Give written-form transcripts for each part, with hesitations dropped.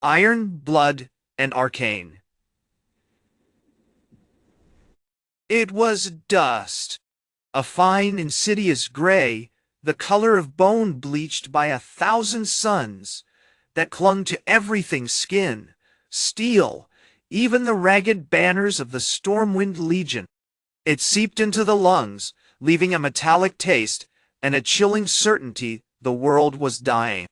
Iron, Blood, and Arcane. It was dust, a fine insidious gray, the color of bone bleached by 1,000 suns, that clung to everything's skin, steel, even the ragged banners of the Stormwind Legion. It seeped into the lungs, leaving a metallic taste and a chilling certainty the world was dying.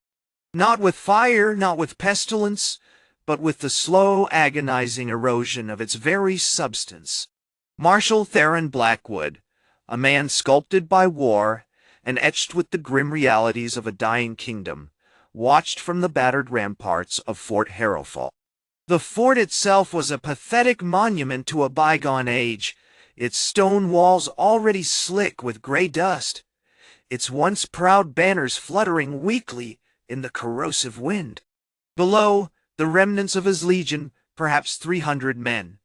Not with fire, not with pestilence, but with the slow, agonizing erosion of its very substance. Marshal Theron Blackwood, a man sculpted by war and etched with the grim realities of a dying kingdom, watched from the battered ramparts of Fort Harrowfall. The fort itself was a pathetic monument to a bygone age, its stone walls already slick with gray dust, its once proud banners fluttering weakly in the corrosive wind. Below, the remnants of his legion, perhaps 300 men,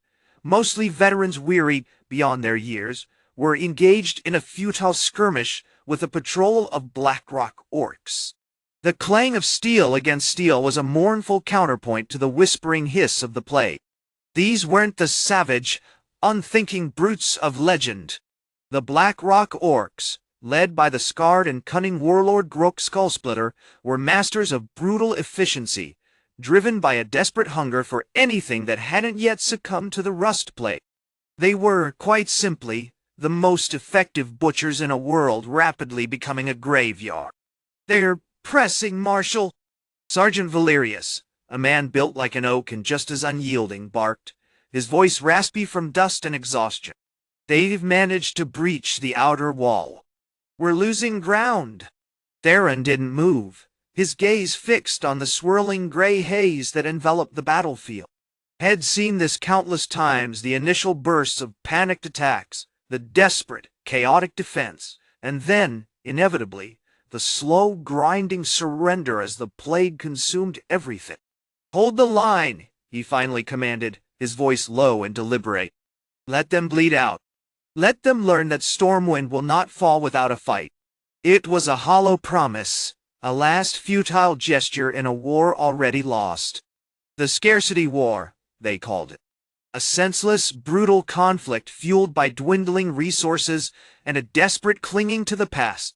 mostly veterans wearied beyond their years, were engaged in a futile skirmish with a patrol of Blackrock Orcs. The clang of steel against steel was a mournful counterpoint to the whispering hiss of the plague. These weren't the savage, unthinking brutes of legend. The Blackrock Orcs, led by the scarred and cunning warlord Grok Skullsplitter, were masters of brutal efficiency, driven by a desperate hunger for anything that hadn't yet succumbed to the rust plague. They were, quite simply, the most effective butchers in a world rapidly becoming a graveyard. "They're pressing, Marshal," Sergeant Valerius, a man built like an oak and just as unyielding, barked, his voice raspy from dust and exhaustion. "They've managed to breach the outer wall. We're losing ground." Theron didn't move, his gaze fixed on the swirling gray haze that enveloped the battlefield. Had seen this countless times, the initial bursts of panicked attacks, the desperate, chaotic defense, and then, inevitably, the slow, grinding surrender as the plague consumed everything. "Hold the line," he finally commanded, his voice low and deliberate. "Let them bleed out. Let them learn that Stormwind will not fall without a fight." It was a hollow promise, a last futile gesture in a war already lost. The Scarcity War, they called it. A senseless, brutal conflict fueled by dwindling resources and a desperate clinging to the past.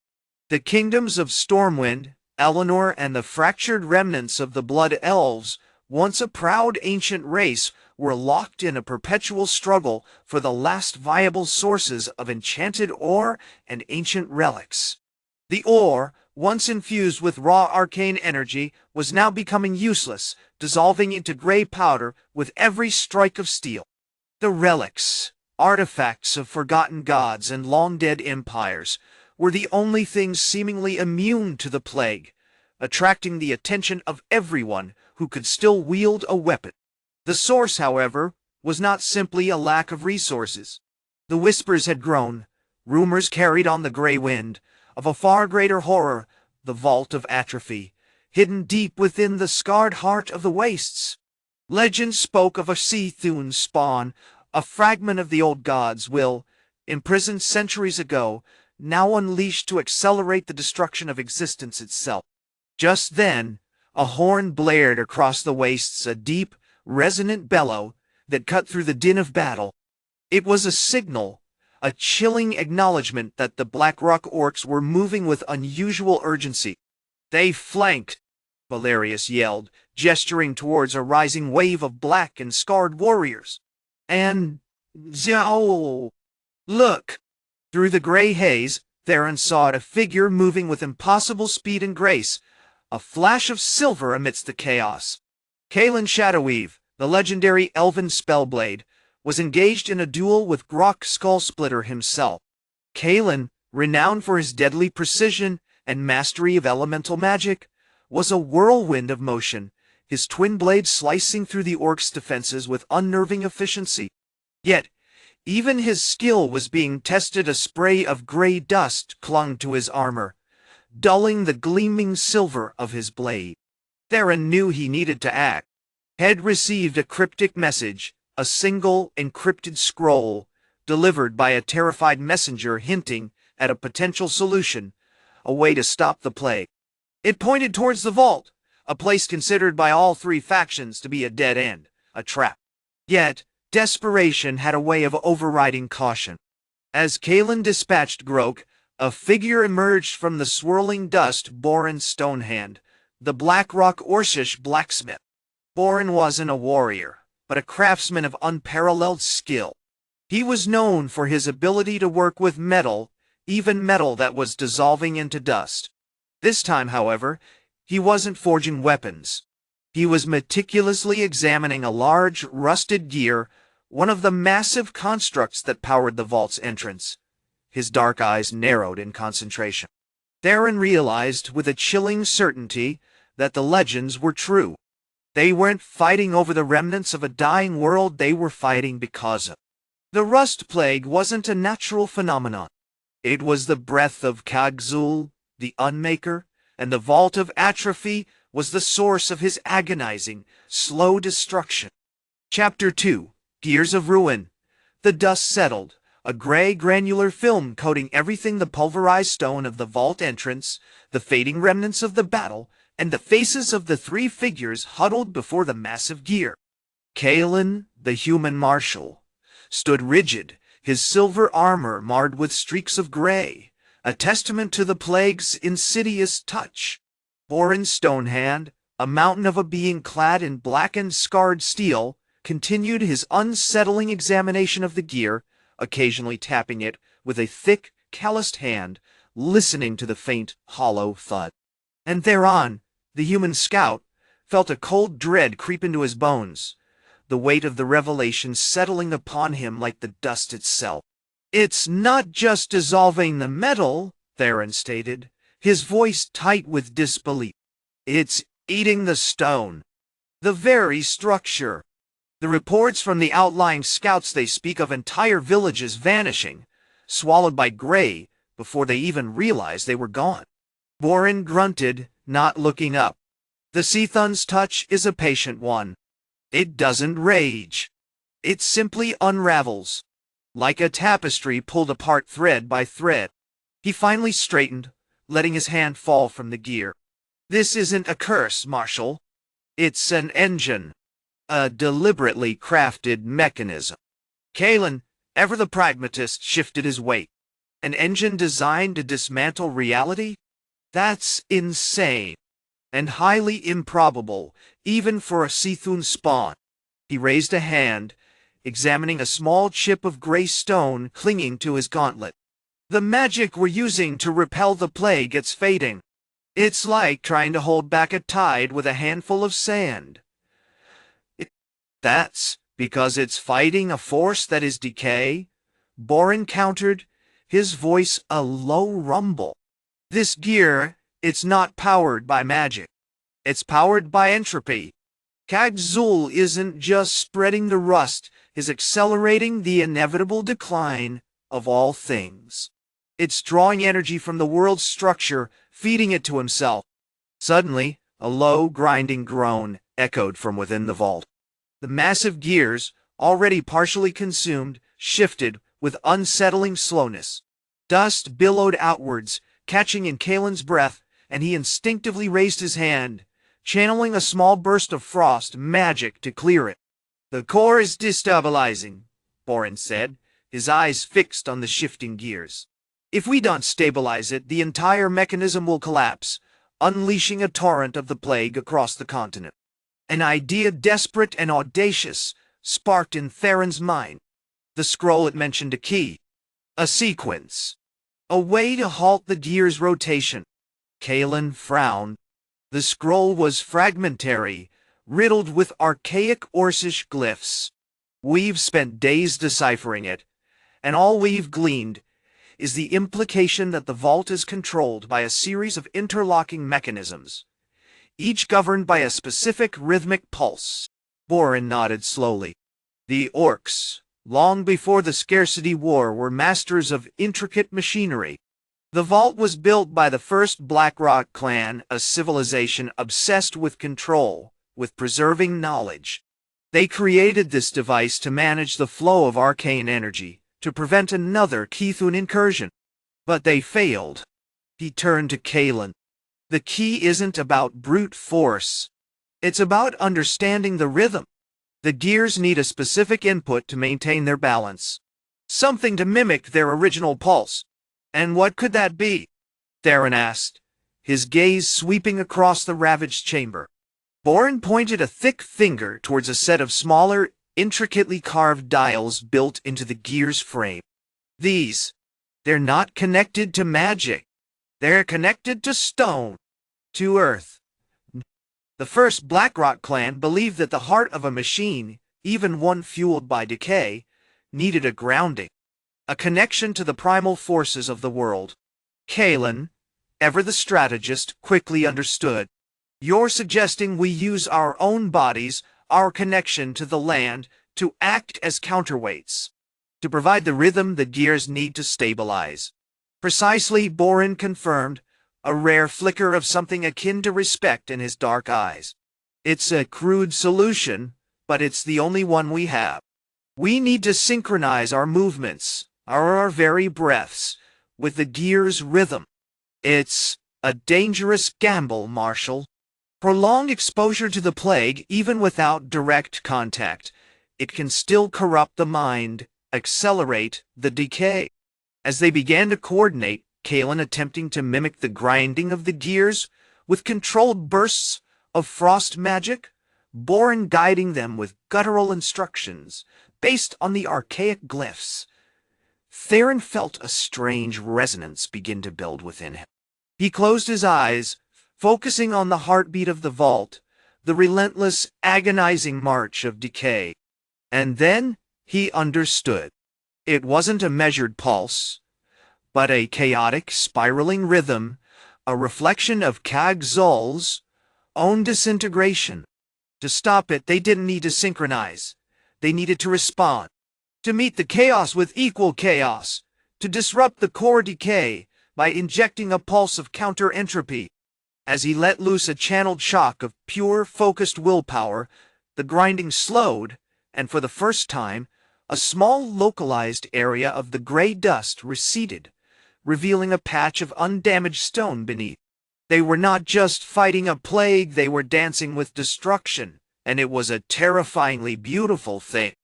The kingdoms of Stormwind, Eleanor, and the fractured remnants of the Blood Elves, once a proud ancient race, were locked in a perpetual struggle for the last viable sources of enchanted ore and ancient relics. The ore, once infused with raw arcane energy, was now becoming useless, dissolving into gray powder with every strike of steel. The relics, artifacts of forgotten gods and long-dead empires, were the only things seemingly immune to the plague, attracting the attention of everyone who could still wield a weapon. The source, however, was not simply a lack of resources. The whispers had grown, rumors carried on the gray wind, of a far greater horror, the Vault of Atrophy, hidden deep within the scarred heart of the wastes. Legend spoke of a Seathune spawn, a fragment of the old god's will, imprisoned centuries ago, now unleashed to accelerate the destruction of existence itself. Just then, a horn blared across the wastes, a deep, resonant bellow that cut through the din of battle. It was a signal, a chilling acknowledgement that the Blackrock Orcs were moving with unusual urgency. "They flanked," Valerius yelled, gesturing towards a rising wave of black and scarred warriors. "And... Zao! Look!" Through the gray haze, Theron saw a figure moving with impossible speed and grace, a flash of silver amidst the chaos. Kalen Shadowweave, the legendary Elven Spellblade, was engaged in a duel with Grok Skullsplitter himself. Kalen, renowned for his deadly precision and mastery of elemental magic, was a whirlwind of motion, his twin blades slicing through the orcs' defenses with unnerving efficiency. Yet, even his skill was being tested. A spray of gray dust clung to his armor, dulling the gleaming silver of his blade. Theron knew he needed to act. Had received a cryptic message, a single encrypted scroll, delivered by a terrified messenger hinting at a potential solution, a way to stop the plague. It pointed towards the vault, a place considered by all three factions to be a dead end, a trap. Yet, desperation had a way of overriding caution. As Kalen dispatched Grok, a figure emerged from the swirling dust. Borin Stonehand, the Blackrock Orcish Blacksmith. Borin wasn't a warrior, but a craftsman of unparalleled skill. He was known for his ability to work with metal, even metal that was dissolving into dust. This time, however, he wasn't forging weapons. He was meticulously examining a large, rusted gear, one of the massive constructs that powered the vault's entrance. His dark eyes narrowed in concentration. Theron realized with a chilling certainty that the legends were true. They weren't fighting over the remnants of a dying world, they were fighting because of. The Rust Plague wasn't a natural phenomenon. It was the breath of Kagg-Zul the Unmaker, and the Vault of Atrophy was the source of his agonizing, slow destruction. Chapter 2. Gears of Ruin. The dust settled, a gray granular film coating everything: the pulverized stone of the vault entrance, the fading remnants of the battle, and the faces of the three figures huddled before the massive gear. Kalen, the Human Marshal, stood rigid, his silver armor marred with streaks of gray, a testament to the plague's insidious touch. Borin Stonehand, a mountain of a being clad in blackened, scarred steel, continued his unsettling examination of the gear, occasionally tapping it with a thick, calloused hand, listening to the faint, hollow thud. And thereon, the human scout felt a cold dread creep into his bones, the weight of the revelation settling upon him like the dust itself. "It's not just dissolving the metal," Theron stated, his voice tight with disbelief. "It's eating the stone, the very structure. The reports from the outlying scouts, they speak of entire villages vanishing, swallowed by gray, before they even realized they were gone." Borin grunted, not looking up. "The Seathun's touch is a patient one. It doesn't rage. It simply unravels, like a tapestry pulled apart thread by thread." He finally straightened, letting his hand fall from the gear. "This isn't a curse, Marshal. It's an engine. A deliberately crafted mechanism." Kalen, ever the pragmatist, shifted his weight. "An engine designed to dismantle reality? That's insane. And highly improbable, even for a Seathun spawn." He raised a hand, examining a small chip of gray stone clinging to his gauntlet. "The magic we're using to repel the plague, it's fading. It's like trying to hold back a tide with a handful of sand." "That's because it's fighting a force that is decay," Borin countered, his voice a low rumble. "This gear, it's not powered by magic. It's powered by entropy. Kagg-Zul isn't just spreading the rust, it's accelerating the inevitable decline of all things. It's drawing energy from the world's structure, feeding it to himself." Suddenly, a low, grinding groan echoed from within the vault. The massive gears, already partially consumed, shifted with unsettling slowness. Dust billowed outwards, catching in Kalen's breath, and he instinctively raised his hand, channeling a small burst of frost magic to clear it. "The core is destabilizing," Borin said, his eyes fixed on the shifting gears. "If we don't stabilize it, the entire mechanism will collapse, unleashing a torrent of the plague across the continent." An idea desperate and audacious sparked in Theron's mind. The scroll had mentioned a key, a sequence, a way to halt the gear's rotation. Kalen frowned. The scroll was fragmentary, riddled with archaic Orcish glyphs. "We've spent days deciphering it, and all we've gleaned is the implication that the vault is controlled by a series of interlocking mechanisms, each governed by a specific rhythmic pulse." Borin nodded slowly. "The Orcs, long before the Scarcity War, were masters of intricate machinery. The vault was built by the first Blackrock clan, a civilization obsessed with control, with preserving knowledge. They created this device to manage the flow of arcane energy, to prevent another Seathun incursion. But they failed." He turned to Kalen. The key isn't about brute force. It's about understanding the rhythm. The gears need a specific input to maintain their balance. Something to mimic their original pulse. And what could that be? Theron asked, his gaze sweeping across the ravaged chamber. Boren pointed a thick finger towards a set of smaller, intricately carved dials built into the gear's frame. They're not connected to magic. They're connected to stone, to earth. The first Blackrock clan believed that the heart of a machine, even one fueled by decay, needed a grounding, a connection to the primal forces of the world. Kalen, ever the strategist, quickly understood. You're suggesting we use our own bodies, our connection to the land, to act as counterweights, to provide the rhythm the gears need to stabilize. Precisely, Boren confirmed, a rare flicker of something akin to respect in his dark eyes. It's a crude solution, but it's the only one we have. We need to synchronize our movements, our very breaths, with the gear's rhythm. It's a dangerous gamble, Marshal. Prolonged exposure to the plague, even without direct contact, it can still corrupt the mind, accelerate the decay. As they began to coordinate, Kalen attempting to mimic the grinding of the gears with controlled bursts of frost magic, Boren guiding them with guttural instructions based on the archaic glyphs. Theron felt a strange resonance begin to build within him. He closed his eyes, focusing on the heartbeat of the vault, the relentless, agonizing march of decay. And then he understood. It wasn't a measured pulse, but a chaotic, spiraling rhythm, a reflection of Kagg-Zul's own disintegration. To stop it, they didn't need to synchronize. They needed to respond. To meet the chaos with equal chaos. To disrupt the core decay by injecting a pulse of counter-entropy. As he let loose a channeled shock of pure, focused willpower, the grinding slowed, and for the first time, a small localized area of the gray dust receded, revealing a patch of undamaged stone beneath. They were not just fighting a plague, they were dancing with destruction, and it was a terrifyingly beautiful thing.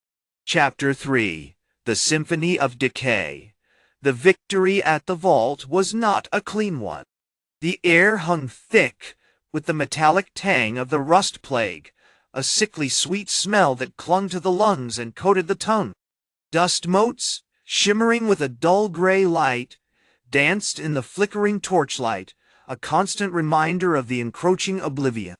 Chapter 3. The Symphony of Decay. The victory at the vault was not a clean one. The air hung thick with the metallic tang of the rust plague, a sickly sweet smell that clung to the lungs and coated the tongue. Dust motes, shimmering with a dull gray light, danced in the flickering torchlight, a constant reminder of the encroaching oblivion.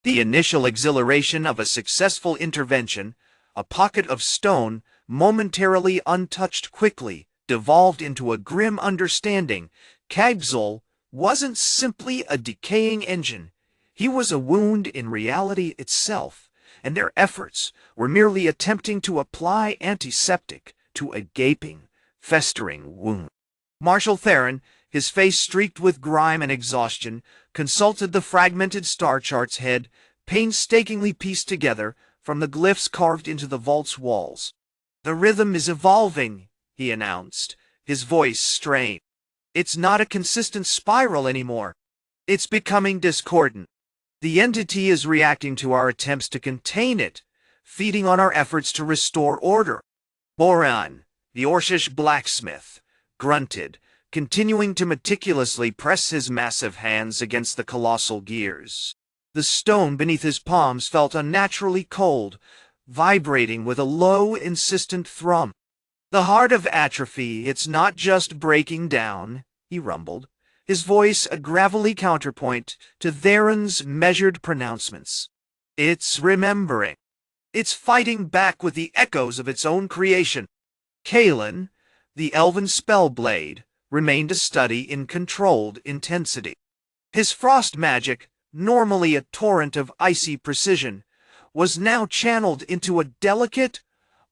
The initial exhilaration of a successful intervention, a pocket of stone momentarily untouched quickly, devolved into a grim understanding. Kagg-Zul wasn't simply a decaying engine. He was a wound in reality itself, and their efforts were merely attempting to apply antiseptic to a gaping, festering wound. Marshal Theron, his face streaked with grime and exhaustion, consulted the fragmented star chart's head, painstakingly pieced together from the glyphs carved into the vault's walls. "The rhythm is evolving," he announced, his voice strained. "It's not a consistent spiral anymore. It's becoming discordant. The entity is reacting to our attempts to contain it, feeding on our efforts to restore order." Boren, the Orcish Blacksmith, grunted, continuing to meticulously press his massive hands against the colossal gears. The stone beneath his palms felt unnaturally cold, vibrating with a low, insistent thrum. "The heart of atrophy, it's not just breaking down," he rumbled, his voice a gravelly counterpoint to Theron's measured pronouncements. "It's remembering. It's fighting back with the echoes of its own creation." Kalen, the Elven Spellblade, remained a study in controlled intensity. His frost magic, normally a torrent of icy precision, was now channeled into a delicate,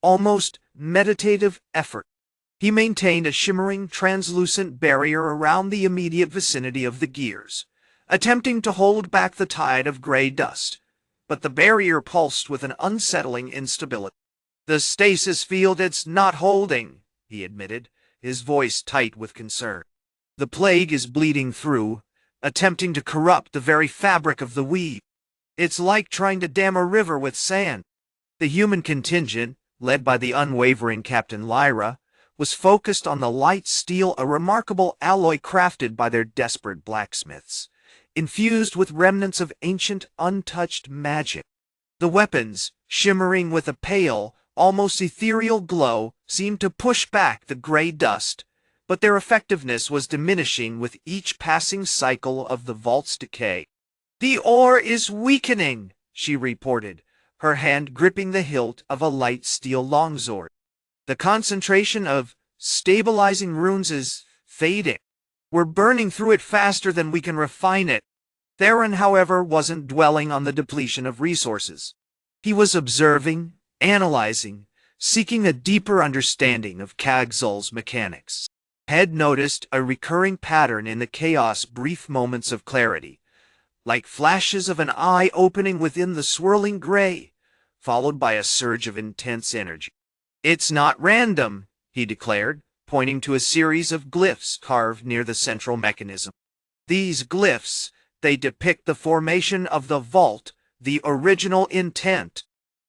almost meditative effort. He maintained a shimmering, translucent barrier around the immediate vicinity of the gears, attempting to hold back the tide of gray dust, but the barrier pulsed with an unsettling instability. "The stasis field, it's not holding," he admitted, his voice tight with concern. "The plague is bleeding through, attempting to corrupt the very fabric of the weave. It's like trying to dam a river with sand. The human contingent, led by the unwavering Captain Lyra, was focused on the light steel, a remarkable alloy crafted by their desperate blacksmiths, infused with remnants of ancient, untouched magic. The weapons, shimmering with a pale, almost ethereal glow, seemed to push back the gray dust, but their effectiveness was diminishing with each passing cycle of the vault's decay. "The ore is weakening," she reported, her hand gripping the hilt of a light steel longsword. "The concentration of stabilizing runes is fading. We're burning through it faster than we can refine it." Theron, however, wasn't dwelling on the depletion of resources. He was observing, analyzing, seeking a deeper understanding of Kagg-Zul's mechanics. Had noticed a recurring pattern in the chaos, brief moments of clarity, like flashes of an eye opening within the swirling gray, followed by a surge of intense energy. "It's not random," he declared, pointing to a series of glyphs carved near the central mechanism. "These glyphs, they depict the formation of the vault, the original intent.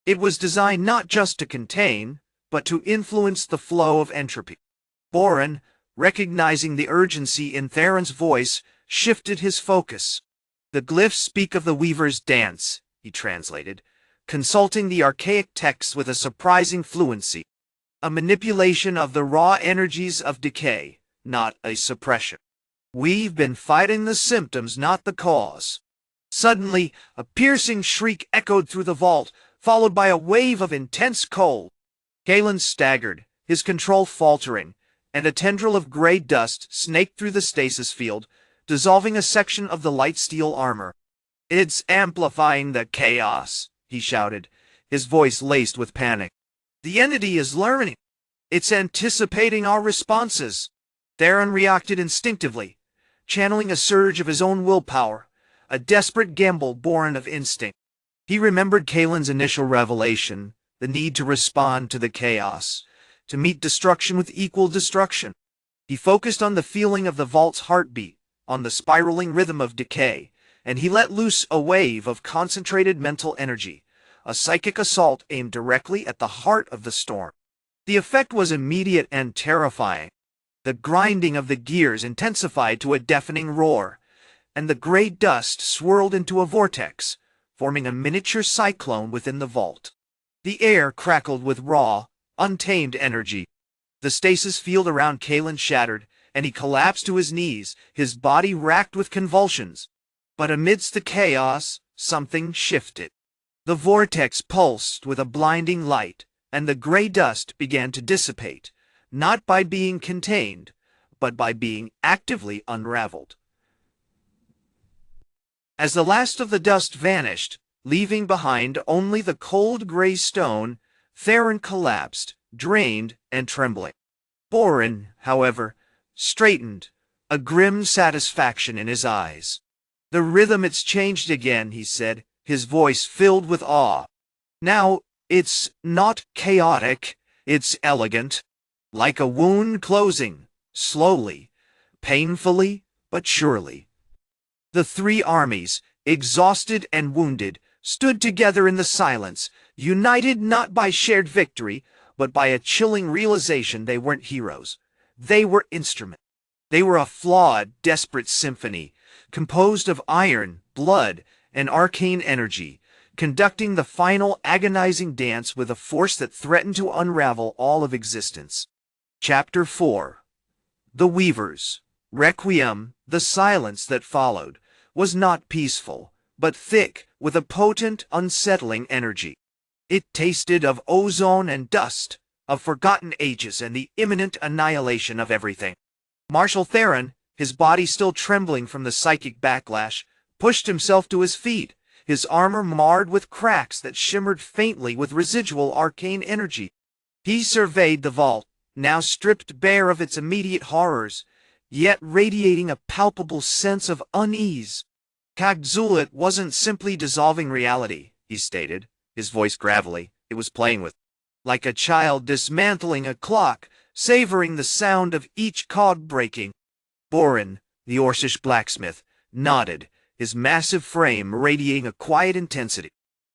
It was designed not just to contain, but to influence the flow of entropy." Boren, recognizing the urgency in Theron's voice, shifted his focus. "The glyphs speak of the Weaver's dance," he translated, consulting the archaic texts with a surprising fluency. "A manipulation of the raw energies of decay, not a suppression. We've been fighting the symptoms, not the cause." Suddenly, a piercing shriek echoed through the vault, followed by a wave of intense cold. Galen staggered, his control faltering, and a tendril of gray dust snaked through the stasis field, dissolving a section of the light steel armor. "It's amplifying the chaos," he shouted, his voice laced with panic. "The entity is learning. It's anticipating our responses." Theron reacted instinctively, channeling a surge of his own willpower, a desperate gamble born of instinct. He remembered Kalen's initial revelation, the need to respond to the chaos, to meet destruction with equal destruction. He focused on the feeling of the vault's heartbeat, on the spiraling rhythm of decay, and he let loose a wave of concentrated mental energy, a psychic assault aimed directly at the heart of the storm. The effect was immediate and terrifying. The grinding of the gears intensified to a deafening roar, and the gray dust swirled into a vortex, forming a miniature cyclone within the vault. The air crackled with raw, untamed energy. The stasis field around Kalen shattered, and he collapsed to his knees, his body racked with convulsions. But amidst the chaos, something shifted. The vortex pulsed with a blinding light, and the gray dust began to dissipate, not by being contained, but by being actively unraveled. As the last of the dust vanished, leaving behind only the cold gray stone, Theron collapsed, drained and trembling. Boren, however, straightened, a grim satisfaction in his eyes. "The rhythm, it's changed again," he said, his voice filled with awe. "Now, it's not chaotic, it's elegant, like a wound closing, slowly, painfully, but surely." The three armies, exhausted and wounded, stood together in the silence, united not by shared victory, but by a chilling realization they weren't heroes. They were instruments. They were a flawed, desperate symphony, composed of iron, blood, and arcane energy, conducting the final agonizing dance with a force that threatened to unravel all of existence. Chapter 4. The Weavers. Requiem. The silence that followed was not peaceful, but thick with a potent, unsettling energy. It tasted of ozone and dust, of forgotten ages and the imminent annihilation of everything. Marshal Theron, his body still trembling from the psychic backlash, pushed himself to his feet, his armor marred with cracks that shimmered faintly with residual arcane energy. He surveyed the vault, now stripped bare of its immediate horrors, yet radiating a palpable sense of unease. Kagg-Zul wasn't simply dissolving reality, he stated, his voice gravelly. It was playing with, like a child dismantling a clock, savoring the sound of each cog breaking. Boren, the Orcish Blacksmith, nodded, his massive frame radiating a quiet intensity.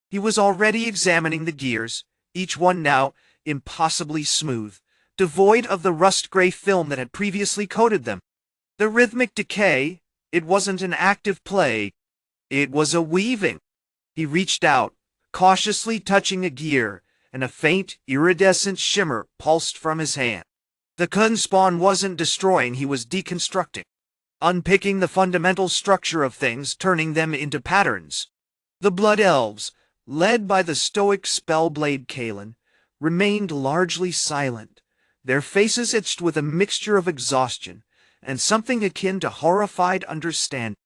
He was already examining the gears, each one now impossibly smooth, devoid of the rust-gray film that had previously coated them. The rhythmic decay, it wasn't an active play, it was a weaving. He reached out, cautiously touching a gear, and a faint, iridescent shimmer pulsed from his hand. The Kunspawn wasn't destroying, he was deconstructing, unpicking the fundamental structure of things, turning them into patterns. The Blood Elves, led by the stoic Spellblade Kalen, remained largely silent, their faces etched with a mixture of exhaustion and something akin to horrified understanding.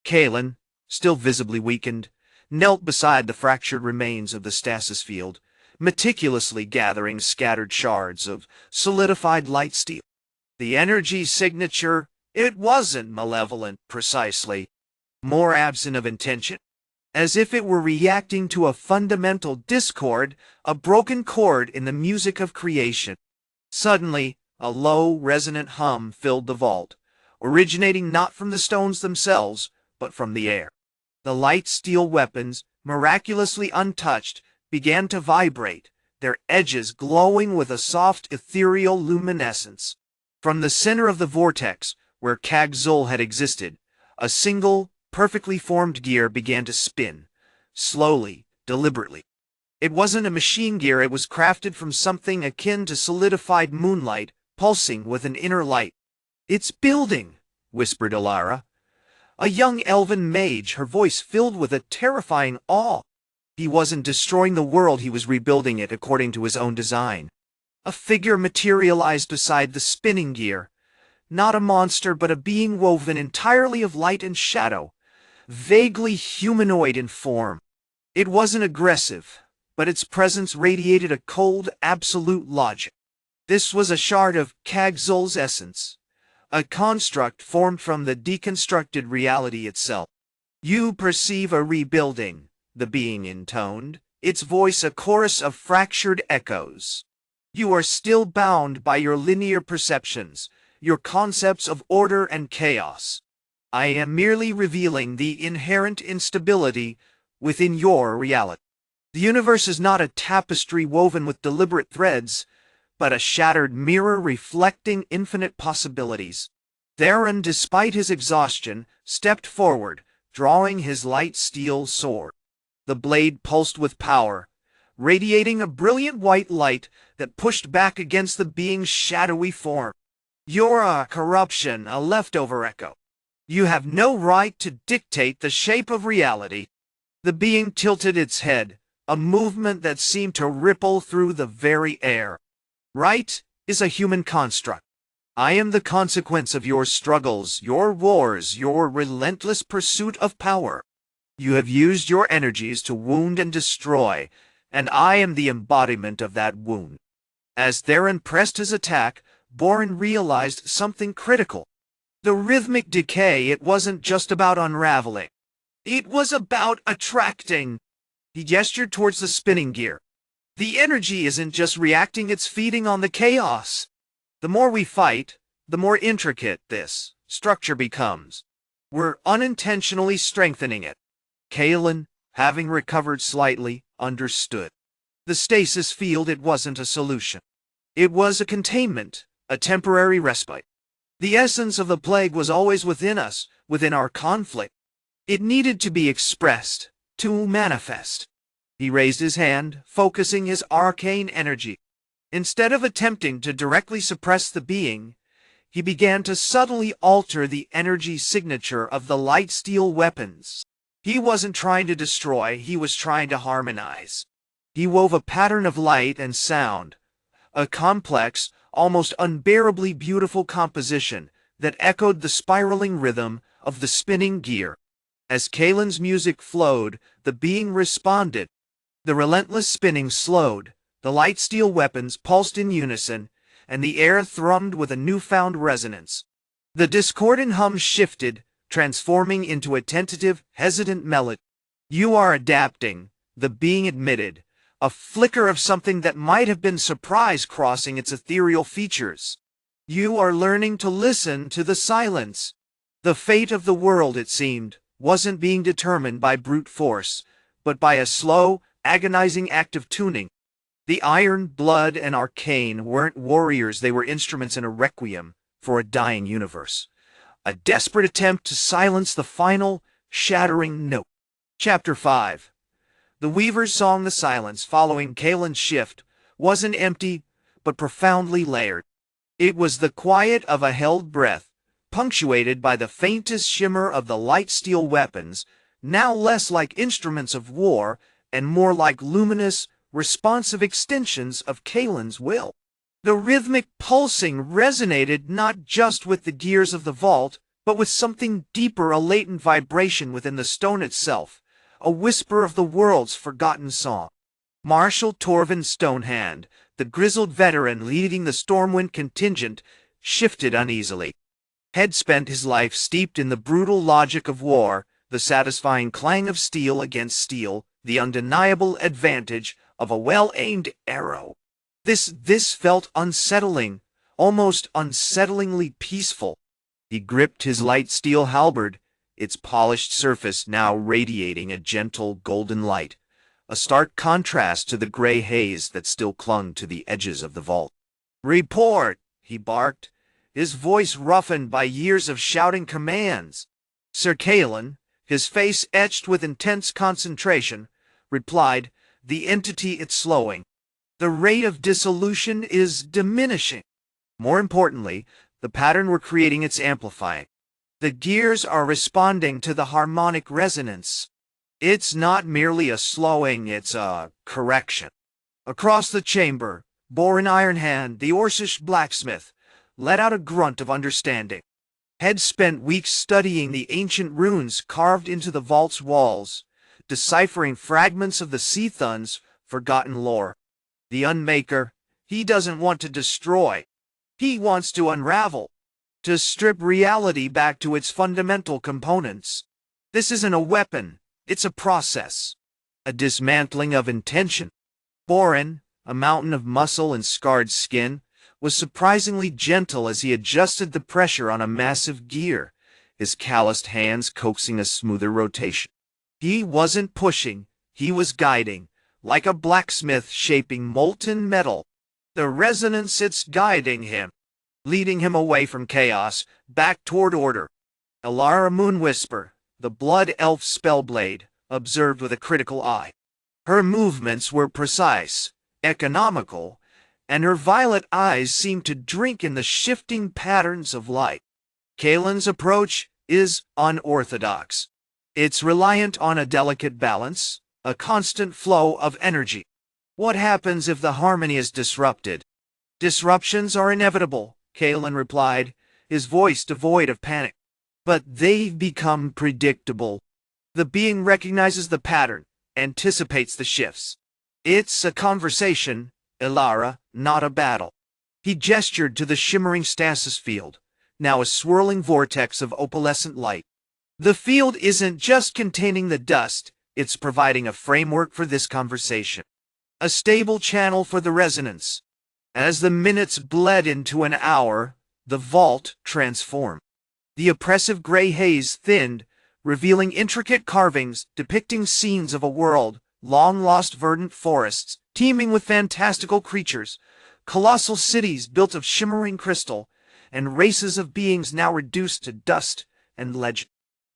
Kalen, still visibly weakened, knelt beside the fractured remains of the stasis field, meticulously gathering scattered shards of solidified light steel. The energy signature, it wasn't malevolent precisely, more absent of intention, as if it were reacting to a fundamental discord, a broken chord in the music of creation. Suddenly, a low, resonant hum filled the vault, originating not from the stones themselves, but from the air. The light steel weapons, miraculously untouched, began to vibrate, their edges glowing with a soft, ethereal luminescence. From the center of the vortex, where Kagg-Zul had existed, a single, perfectly formed gear began to spin, slowly, deliberately. It wasn't a machine gear, it was crafted from something akin to solidified moonlight, pulsing with an inner light. "It's building," whispered Alara, a young elven mage, her voice filled with a terrifying awe. He wasn't destroying the world, he was rebuilding it according to his own design. A figure materialized beside the spinning gear, not a monster but a being woven entirely of light and shadow, vaguely humanoid in form. It wasn't aggressive, but its presence radiated a cold, absolute logic. This was a shard of Kagg-Zul's essence, a construct formed from the deconstructed reality itself. "You perceive a rebuilding," the being intoned, its voice a chorus of fractured echoes. "You are still bound by your linear perceptions, your concepts of order and chaos. I am merely revealing the inherent instability within your reality. The universe is not a tapestry woven with deliberate threads, but a shattered mirror reflecting infinite possibilities." Theron, despite his exhaustion, stepped forward, drawing his light steel sword. The blade pulsed with power, radiating a brilliant white light that pushed back against the being's shadowy form. "You're a corruption, a leftover echo. You have no right to dictate the shape of reality." The being tilted its head, a movement that seemed to ripple through the very air. "Right is a human construct. I am the consequence of your struggles, your wars, your relentless pursuit of power. You have used your energies to wound and destroy, and I am the embodiment of that wound." As Theron pressed his attack, Boren realized something critical. The rhythmic decay, it wasn't just about unraveling. It was about attracting. He gestured towards the spinning gear. "The energy isn't just reacting, it's feeding on the chaos. The more we fight, the more intricate this structure becomes. We're unintentionally strengthening it." Kalen, having recovered slightly, understood. The stasis field, it wasn't a solution. It was a containment, a temporary respite. The essence of the plague was always within us, within our conflict. It needed to be expressed, to manifest. He raised his hand, focusing his arcane energy. Instead of attempting to directly suppress the being, he began to subtly alter the energy signature of the light steel weapons. He wasn't trying to destroy, he was trying to harmonize. He wove a pattern of light and sound, a complex, almost unbearably beautiful composition that echoed the spiraling rhythm of the spinning gear. As Kalen's music flowed, the being responded. The relentless spinning slowed, the light steel weapons pulsed in unison, and the air thrummed with a newfound resonance. The discordant hum shifted, transforming into a tentative, hesitant melody. "You are adapting," the being admitted, a flicker of something that might have been surprise crossing its ethereal features. "You are learning to listen to the silence." The fate of the world, it seemed, wasn't being determined by brute force, but by a slow, agonizing act of tuning. The iron, blood, and arcane weren't warriors, they were instruments in a requiem for a dying universe. A desperate attempt to silence the final, shattering note. Chapter 5. The Weaver's song, the silence following Kaelin's shift, wasn't empty, but profoundly layered. It was the quiet of a held breath, punctuated by the faintest shimmer of the light steel weapons, now less like instruments of war and more like luminous, responsive extensions of Kaelin's will. The rhythmic pulsing resonated not just with the gears of the vault, but with something deeper, a latent vibration within the stone itself, a whisper of the world's forgotten song. Marshal Torvin Stonehand, the grizzled veteran leading the Stormwind contingent, shifted uneasily. Had spent his life steeped in the brutal logic of war, the satisfying clang of steel against steel, the undeniable advantage of a well-aimed arrow. This felt unsettling, almost unsettlingly peaceful. He gripped his light steel halberd, its polished surface now radiating a gentle golden light, a stark contrast to the gray haze that still clung to the edges of the vault. "Report!" he barked, his voice roughened by years of shouting commands. Sir Kaelin, his face etched with intense concentration, replied, "The entity it's slowing. The rate of dissolution is diminishing. More importantly, the pattern we're creating, it's amplifying. The gears are responding to the harmonic resonance. It's not merely a slowing, it's a correction." Across the chamber, Borin Ironhand, the Orcish Blacksmith, let out a grunt of understanding. Had spent weeks studying the ancient runes carved into the vault's walls, deciphering fragments of the Seathun's forgotten lore. The Unmaker, he doesn't want to destroy. He wants to unravel, to strip reality back to its fundamental components. This isn't a weapon, it's a process, a dismantling of intention. Borin, a mountain of muscle and scarred skin, was surprisingly gentle as he adjusted the pressure on a massive gear, his calloused hands coaxing a smoother rotation. He wasn't pushing, he was guiding, like a blacksmith shaping molten metal. The resonance, it's guiding him, leading him away from chaos, back toward order. Elara Moonwhisper, the Blood Elf Spellblade, observed with a critical eye. Her movements were precise, economical, and her violet eyes seemed to drink in the shifting patterns of light. Kaelin's approach is unorthodox. It's reliant on a delicate balance, a constant flow of energy. What happens if the harmony is disrupted? Disruptions are inevitable, Kaelin replied, his voice devoid of panic. But they've become predictable. The being recognizes the pattern, anticipates the shifts. It's a conversation, Elara, not a battle. He gestured to the shimmering stasis field, now a swirling vortex of opalescent light. The field isn't just containing the dust, it's providing a framework for this conversation. A stable channel for the resonance. As the minutes bled into an hour, the vault transformed. The oppressive gray haze thinned, revealing intricate carvings depicting scenes of a world, long-lost verdant forests, teeming with fantastical creatures, colossal cities built of shimmering crystal, and races of beings now reduced to dust and legend.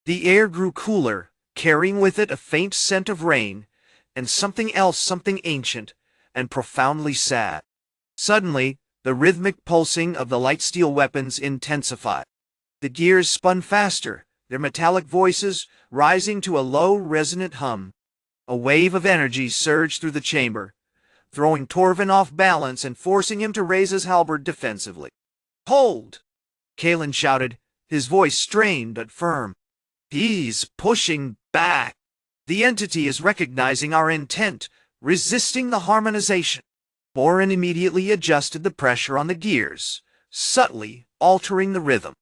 The air grew cooler, carrying with it a faint scent of rain, and something else, something ancient, and profoundly sad. Suddenly, the rhythmic pulsing of the light steel weapons intensified. The gears spun faster, their metallic voices rising to a low, resonant hum. A wave of energy surged through the chamber, throwing Torvin off balance and forcing him to raise his halberd defensively. "Hold!" Kaelin shouted, his voice strained but firm. "He's pushing back. The entity is recognizing our intent, resisting the harmonization." Borin immediately adjusted the pressure on the gears, subtly altering the rhythm.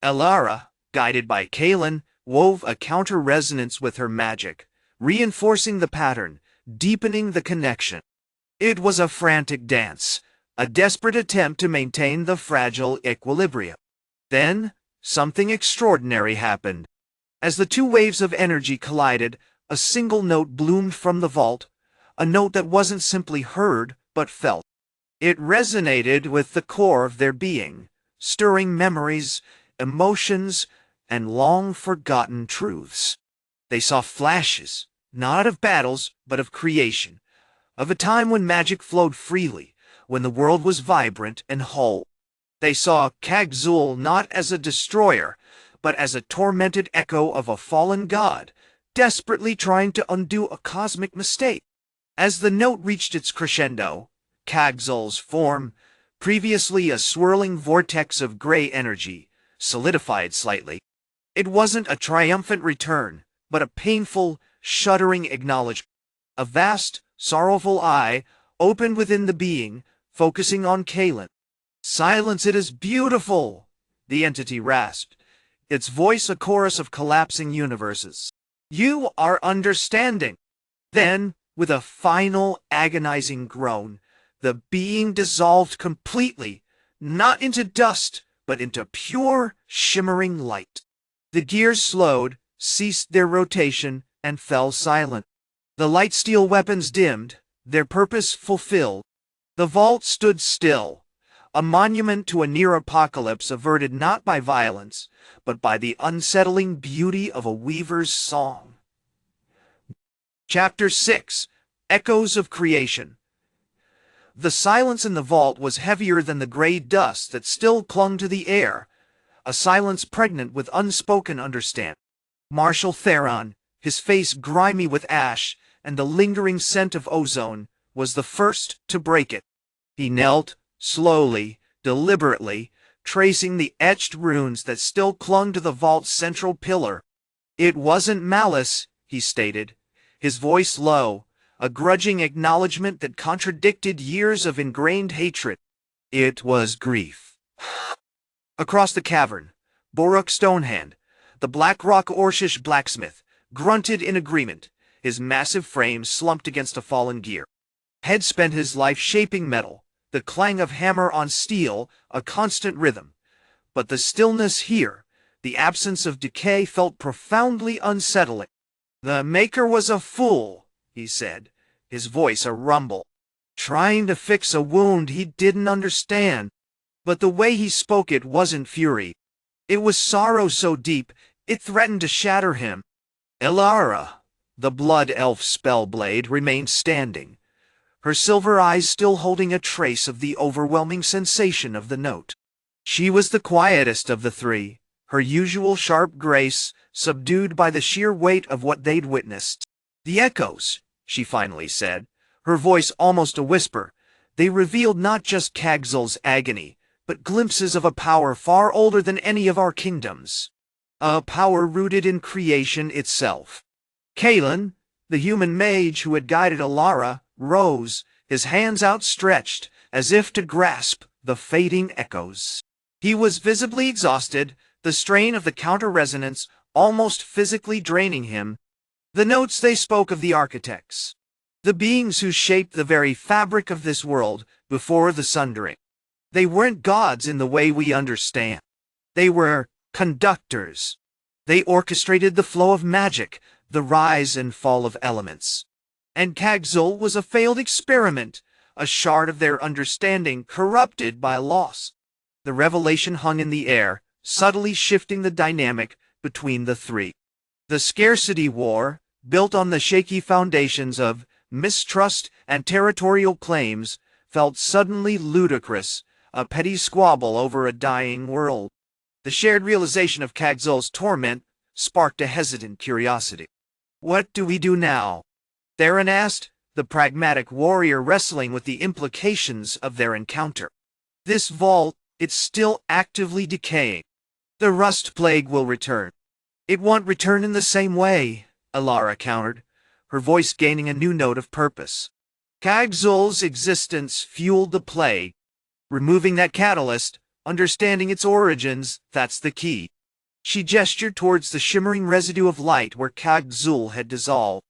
Elara, guided by Kaelin, wove a counter-resonance with her magic, reinforcing the pattern, deepening the connection. It was a frantic dance, a desperate attempt to maintain the fragile equilibrium. Then, something extraordinary happened. As the two waves of energy collided, a single note bloomed from the vault, a note that wasn't simply heard, but felt. It resonated with the core of their being, stirring memories, emotions, and long-forgotten truths. They saw flashes, not of battles, but of creation, of a time when magic flowed freely, when the world was vibrant and whole. They saw Kagg-Zul not as a destroyer, but as a tormented echo of a fallen god, desperately trying to undo a cosmic mistake. As the note reached its crescendo, Kagg-Zul's form, previously a swirling vortex of gray energy, solidified slightly. It wasn't a triumphant return, but a painful, shuddering acknowledgement. A vast, sorrowful eye opened within the being, focusing on Kalen. "Silence, it is beautiful," the entity rasped, its voice a chorus of collapsing universes. "You are understanding." Then, with a final, agonizing groan, the being dissolved completely, not into dust, but into pure, shimmering light. The gears slowed, ceased their rotation, and fell silent. The light steel weapons dimmed, their purpose fulfilled. The vault stood still, a monument to a near apocalypse averted not by violence, but by the unsettling beauty of a weaver's song. Chapter 6: Echoes of Creation. The silence in the vault was heavier than the gray dust that still clung to the air, a silence pregnant with unspoken understanding. Marshal Theron, his face grimy with ash and the lingering scent of ozone, was the first to break it. He knelt, slowly, deliberately, tracing the etched runes that still clung to the vault's central pillar. "It wasn't malice," he stated, his voice low, a grudging acknowledgement that contradicted years of ingrained hatred. "It was grief." Across the cavern, Boruk Stonehand, the Blackrock Orcish Blacksmith, grunted in agreement, his massive frame slumped against a fallen gear. Had spent his life shaping metal, the clang of hammer on steel, a constant rhythm. But the stillness here, the absence of decay, felt profoundly unsettling. "The Maker was a fool," he said, his voice a rumble, trying to fix a wound he didn't understand. But the way he spoke it wasn't fury. It was sorrow so deep, it threatened to shatter him. Elara, the Blood Elf Spellblade, remained standing, her silver eyes still holding a trace of the overwhelming sensation of the note. She was the quietest of the three, her usual sharp grace subdued by the sheer weight of what they'd witnessed. "The echoes," she finally said, her voice almost a whisper, "they revealed not just Kagg-Zul's agony, but glimpses of a power far older than any of our kingdoms. A power rooted in creation itself." Kalen, the human mage who had guided Elara, rose, his hands outstretched, as if to grasp the fading echoes. He was visibly exhausted, the strain of the counter-resonance almost physically draining him. The notes, they spoke of the architects, the beings who shaped the very fabric of this world before the sundering. They weren't gods in the way we understand. They were conductors. They orchestrated the flow of magic, the rise and fall of elements. And Kagg-Zul was a failed experiment, a shard of their understanding corrupted by loss. The revelation hung in the air, subtly shifting the dynamic between the three. The Scarcity War, built on the shaky foundations of mistrust and territorial claims, felt suddenly ludicrous, a petty squabble over a dying world. The shared realization of Kagg-Zul's torment sparked a hesitant curiosity. "What do we do now?" Theron asked, the pragmatic warrior wrestling with the implications of their encounter. "This vault, it's still actively decaying. The rust plague will return." "It won't return in the same way," Elara countered, her voice gaining a new note of purpose. "Kagg-Zul's existence fueled the plague. Removing that catalyst, understanding its origins, that's the key." She gestured towards the shimmering residue of light where Kagg-Zul had dissolved.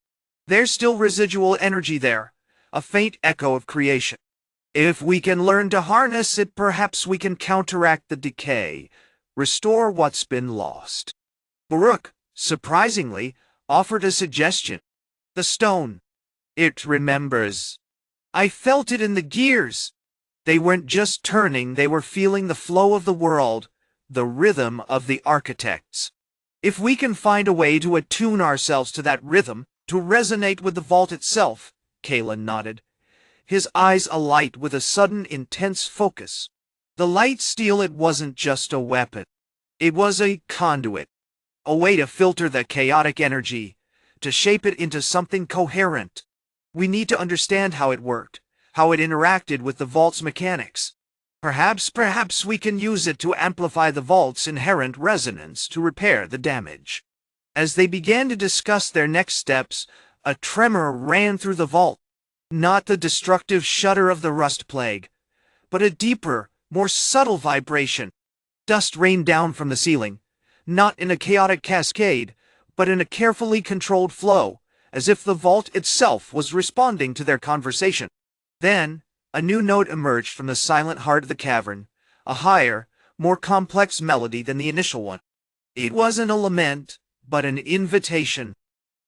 "There's still residual energy there, a faint echo of creation. If we can learn to harness it, perhaps we can counteract the decay, restore what's been lost. Baruch, surprisingly, offered a suggestion. The stone. It remembers. I felt it in the gears. They weren't just turning, they were feeling the flow of the world, the rhythm of the architects. If we can find a way to attune ourselves to that rhythm, to resonate with the vault itself, Kalen nodded, his eyes alight with a sudden intense focus. The light steel, it wasn't just a weapon. It was a conduit, a way to filter the chaotic energy, to shape it into something coherent. We need to understand how it worked, how it interacted with the vault's mechanics. Perhaps we can use it to amplify the vault's inherent resonance to repair the damage. As they began to discuss their next steps, a tremor ran through the vault. Not the destructive shudder of the rust plague, but a deeper, more subtle vibration. Dust rained down from the ceiling, not in a chaotic cascade, but in a carefully controlled flow, as if the vault itself was responding to their conversation. Then, a new note emerged from the silent heart of the cavern, a higher, more complex melody than the initial one. It wasn't a lament, but an invitation.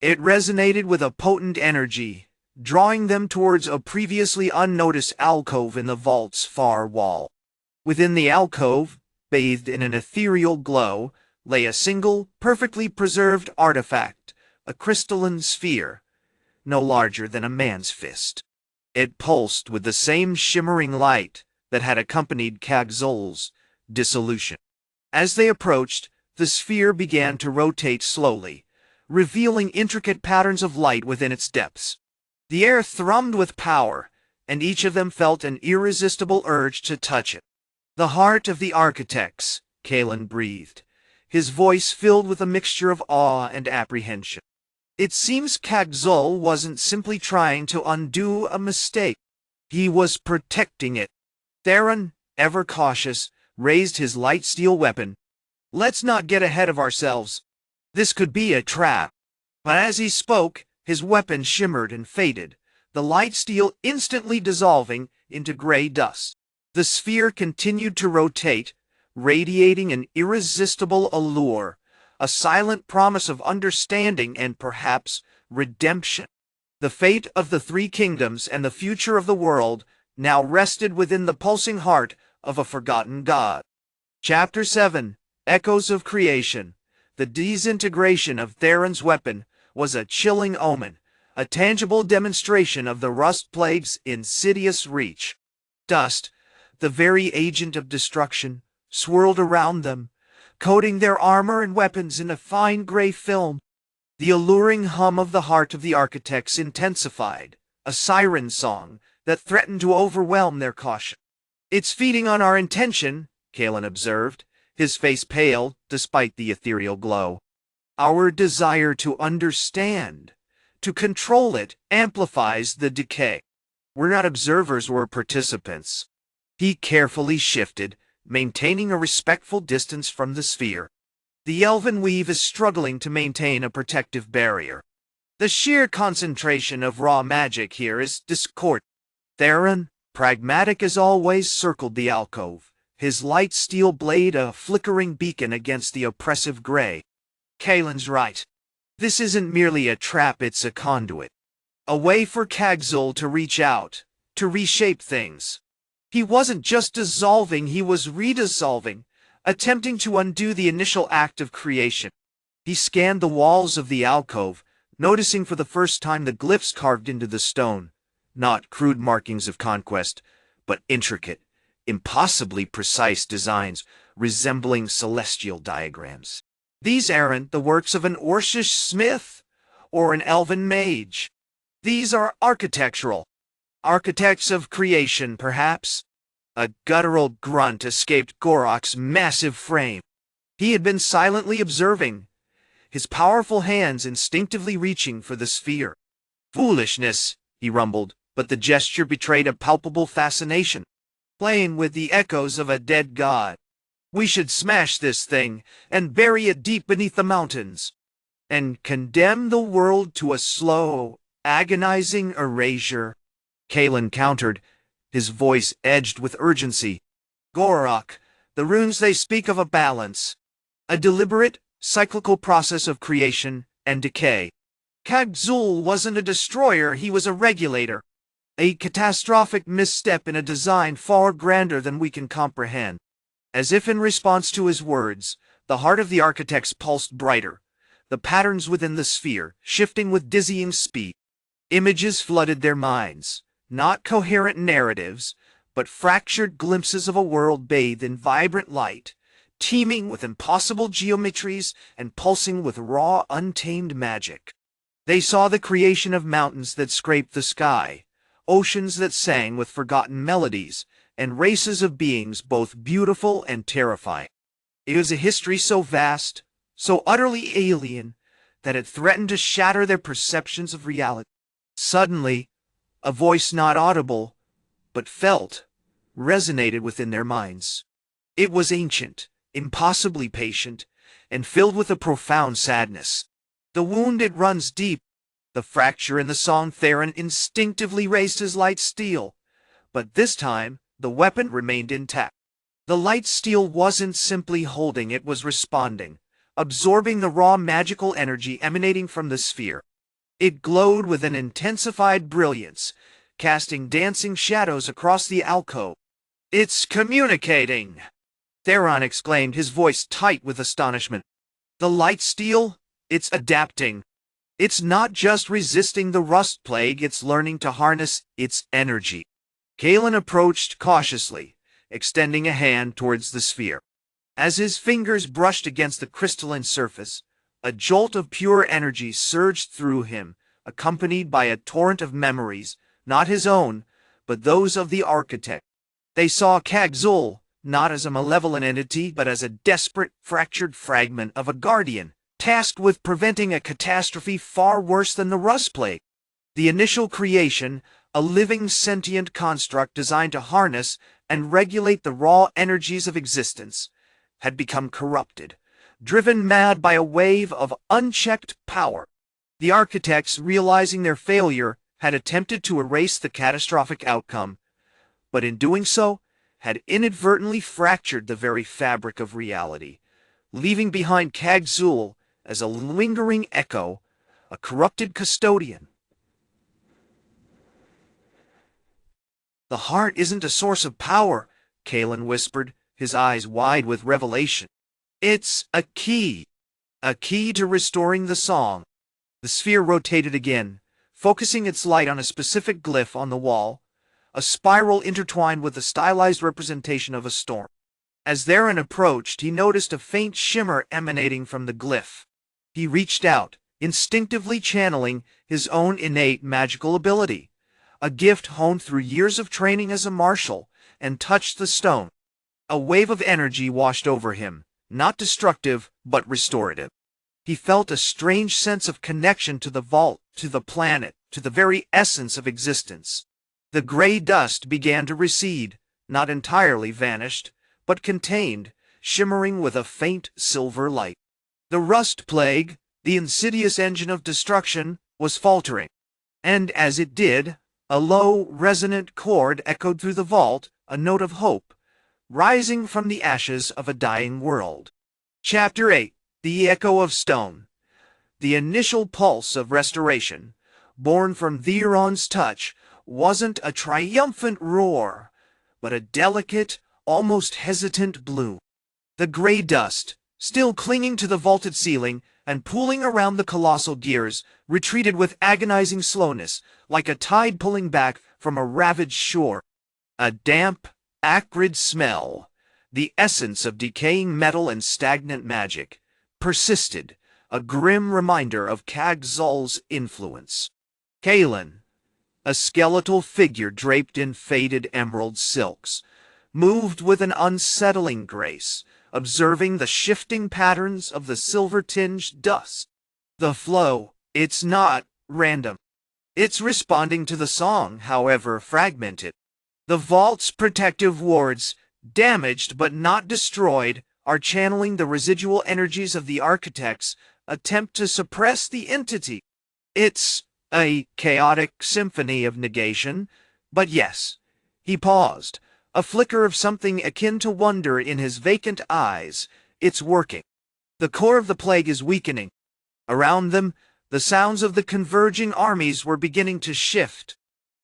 It resonated with a potent energy, drawing them towards a previously unnoticed alcove in the vault's far wall. Within the alcove, bathed in an ethereal glow, lay a single, perfectly preserved artifact, a crystalline sphere, no larger than a man's fist. It pulsed with the same shimmering light that had accompanied Kagg-Zul's dissolution. As they approached, the sphere began to rotate slowly, revealing intricate patterns of light within its depths. The air thrummed with power, and each of them felt an irresistible urge to touch it. The heart of the architects, Kalen breathed, his voice filled with a mixture of awe and apprehension. It seems Kagg-Zul wasn't simply trying to undo a mistake. He was protecting it. Theron, ever cautious, raised his light steel weapon. Let's not get ahead of ourselves. This could be a trap. But as he spoke, his weapon shimmered and faded, the light steel instantly dissolving into gray dust. The sphere continued to rotate, radiating an irresistible allure, a silent promise of understanding and perhaps redemption. The fate of the three kingdoms and the future of the world now rested within the pulsing heart of a forgotten god. Chapter 7, Echoes of Creation. The disintegration of Theron's weapon was a chilling omen, a tangible demonstration of the rust plague's insidious reach. Dust, the very agent of destruction, swirled around them, coating their armor and weapons in a fine gray film. The alluring hum of the heart of the architects intensified, a siren song that threatened to overwhelm their caution. It's feeding on our intention, Kalen observed, his face pale despite the ethereal glow. Our desire to understand, to control it, amplifies the decay. We're not observers, we're participants. He carefully shifted, maintaining a respectful distance from the sphere. The elven weave is struggling to maintain a protective barrier. The sheer concentration of raw magic here is discordant. Theron, pragmatic as always, circled the alcove, his light steel blade a flickering beacon against the oppressive gray. Kalen's right. This isn't merely a trap, it's a conduit. A way for Kagg-Zul to reach out, to reshape things. He wasn't just dissolving, he was redissolving, attempting to undo the initial act of creation. He scanned the walls of the alcove, noticing for the first time the glyphs carved into the stone, not crude markings of conquest, but intricate, impossibly precise designs resembling celestial diagrams. These aren't the works of an Orcish smith or an elven mage. These are architectural. Architects of creation, perhaps? A guttural grunt escaped Gorok's massive frame. He had been silently observing, his powerful hands instinctively reaching for the sphere. Foolishness, he rumbled, but the gesture betrayed a palpable fascination. Playing with the echoes of a dead god. We should smash this thing and bury it deep beneath the mountains. And condemn the world to a slow, agonizing erasure. Kalen countered, his voice edged with urgency. Gorok, The runes they speak of a balance, a deliberate, cyclical process of creation and decay. Kagg-Zul wasn't a destroyer, he was a regulator, a catastrophic misstep in a design far grander than we can comprehend. As if in response to his words, the heart of the architects pulsed brighter, the patterns within the sphere shifting with dizzying speed. Images flooded their minds, not coherent narratives, but fractured glimpses of a world bathed in vibrant light, teeming with impossible geometries and pulsing with raw, untamed magic. They saw the creation of mountains that scraped the sky, oceans that sang with forgotten melodies, and races of beings both beautiful and terrifying. It was a history so vast, so utterly alien, that it threatened to shatter their perceptions of reality. Suddenly, a voice not audible, but felt, resonated within their minds. It was ancient, impossibly patient, and filled with a profound sadness. The wound it runs deep. The fracture in the song Theron instinctively raised his light steel, but this time the weapon remained intact. The light steel wasn't simply holding, it was responding, absorbing the raw magical energy emanating from the sphere. It glowed with an intensified brilliance, casting dancing shadows across the alcove. "It's communicating!" Theron exclaimed, his voice tight with astonishment. "The light steel? It's adapting. It's not just resisting the rust plague, it's learning to harness its energy." Kalen approached cautiously, extending a hand towards the sphere. As his fingers brushed against the crystalline surface, a jolt of pure energy surged through him, accompanied by a torrent of memories, not his own, but those of the architect. They saw Kagg-Zul not as a malevolent entity, but as a desperate, fractured fragment of a guardian, tasked with preventing a catastrophe far worse than the rust plague. The initial creation, a living sentient construct designed to harness and regulate the raw energies of existence, had become corrupted, driven mad by a wave of unchecked power. The architects, realizing their failure, had attempted to erase the catastrophic outcome, but in doing so, had inadvertently fractured the very fabric of reality, leaving behind Kagg-Zul as a lingering echo, a corrupted custodian. "The heart isn't a source of power," Kalen whispered, his eyes wide with revelation. "It's a key to restoring the song." The sphere rotated again, focusing its light on a specific glyph on the wall, a spiral intertwined with a stylized representation of a storm. As Theron approached, he noticed a faint shimmer emanating from the glyph. He reached out, instinctively channeling his own innate magical ability, a gift honed through years of training as a marshal, and touched the stone. A wave of energy washed over him, not destructive, but restorative. He felt a strange sense of connection to the vault, to the planet, to the very essence of existence. The gray dust began to recede, not entirely vanished, but contained, shimmering with a faint silver light. The rust plague, the insidious engine of destruction, was faltering. And as it did, a low, resonant chord echoed through the vault, a note of hope, rising from the ashes of a dying world. Chapter 8. The Echo of Stone. The initial pulse of restoration, born from Theron's touch, wasn't a triumphant roar, but a delicate, almost hesitant bloom. The gray dust, still clinging to the vaulted ceiling and pooling around the colossal gears, retreated with agonizing slowness, like a tide pulling back from a ravaged shore. A damp, acrid smell, the essence of decaying metal and stagnant magic, persisted, a grim reminder of Kagg-Zul's influence. Kalen, a skeletal figure draped in faded emerald silks, moved with an unsettling grace, observing the shifting patterns of the silver-tinged dust. The flow, it's not random. It's responding to the song, however fragmented. The vault's protective wards, damaged but not destroyed, are channeling the residual energies of the architect's attempt to suppress the entity. It's a chaotic symphony of negation, but yes. He paused, A flicker of something akin to wonder in his vacant eyes. It's working. The core of the plague is weakening. Around them, the sounds of the converging armies were beginning to shift.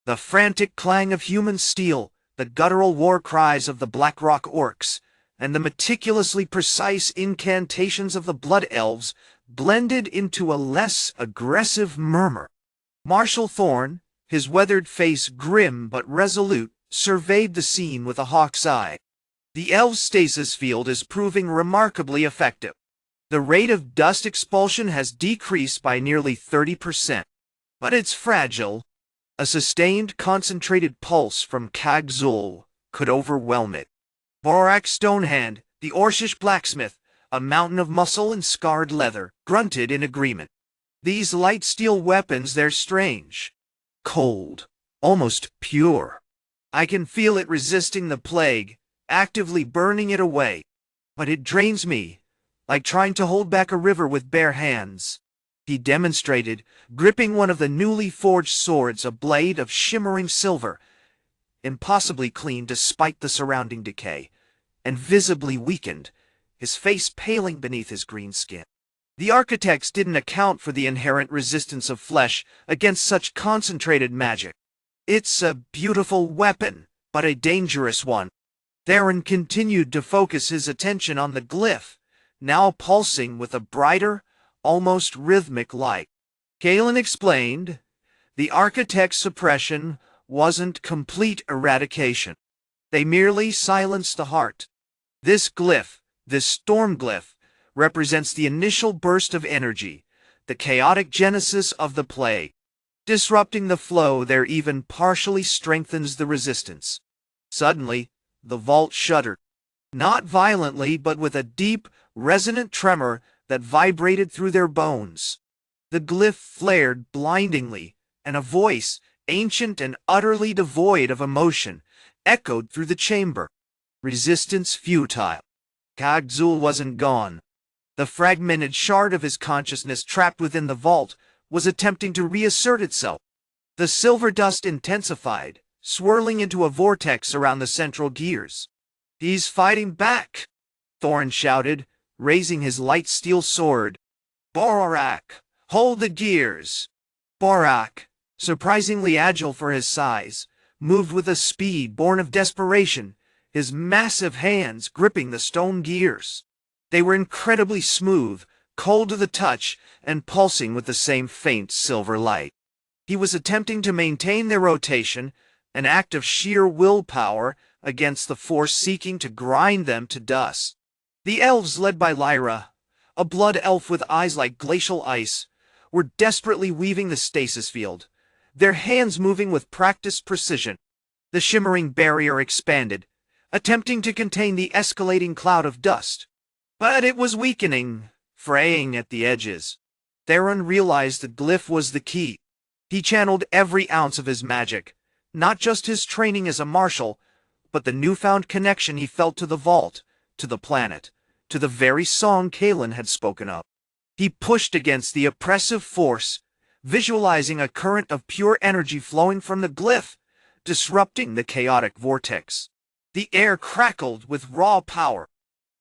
The frantic clang of human steel, the guttural war cries of the Blackrock Orcs, and the meticulously precise incantations of the Blood Elves blended into a less aggressive murmur. Marshal Thorn, his weathered face grim but resolute, surveyed the scene with a hawk's eye. The Elves' stasis field is proving remarkably effective. The rate of dust expulsion has decreased by nearly 30%. But it's fragile. A sustained, concentrated pulse from Kagg-Zul could overwhelm it. Borak Stonehand, the Orcish Blacksmith, a mountain of muscle and scarred leather, grunted in agreement. These light steel weapons, they're strange. Cold. Almost pure. I can feel it resisting the plague, actively burning it away. But it drains me, like trying to hold back a river with bare hands. He demonstrated, gripping one of the newly forged swords, a blade of shimmering silver, impossibly clean despite the surrounding decay, and visibly weakened, his face paling beneath his green skin. The architects didn't account for the inherent resistance of flesh against such concentrated magic. It's a beautiful weapon, but a dangerous one. Theron continued to focus his attention on the glyph, now pulsing with a brighter, almost rhythmic light. Kalen explained, the architect's suppression wasn't complete eradication. They merely silenced the heart. This glyph, this storm glyph, represents the initial burst of energy, the chaotic genesis of the plague. Disrupting the flow there even partially strengthens the resistance. Suddenly, the vault shuddered. Not violently, but with a deep, resonant tremor that vibrated through their bones. The glyph flared blindingly, and a voice, ancient and utterly devoid of emotion, echoed through the chamber. Resistance futile. Kagg-Zul wasn't gone. The fragmented shard of his consciousness trapped within the vault was attempting to reassert itself. The silver dust intensified, swirling into a vortex around the central gears. He's fighting back, Thorn shouted, raising his light steel sword. Borak, hold the gears. Borak, surprisingly agile for his size, moved with a speed born of desperation, his massive hands gripping the stone gears. They were incredibly smooth, cold to the touch, and pulsing with the same faint silver light. He was attempting to maintain their rotation, an act of sheer willpower against the force seeking to grind them to dust. The elves, led by Lyra, a blood elf with eyes like glacial ice, were desperately weaving the stasis field, their hands moving with practiced precision. The shimmering barrier expanded, attempting to contain the escalating cloud of dust. But it was weakening, fraying at the edges. Theron realized the glyph was the key. He channeled every ounce of his magic, not just his training as a marshal, but the newfound connection he felt to the vault, to the planet, to the very song Kalen had spoken of. He pushed against the oppressive force, visualizing a current of pure energy flowing from the glyph, disrupting the chaotic vortex. The air crackled with raw power.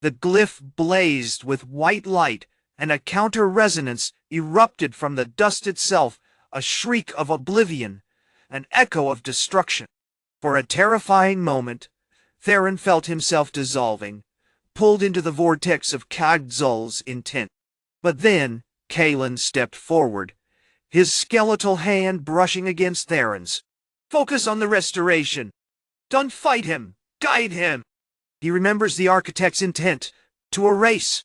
The glyph blazed with white light, and a counter-resonance erupted from the dust itself, a shriek of oblivion, an echo of destruction. For a terrifying moment, Theron felt himself dissolving, pulled into the vortex of Kagg-Zul's intent. But then, Kalen stepped forward, his skeletal hand brushing against Theron's. Focus on the restoration. Don't fight him. Guide him. He remembers the architect's intent, to erase.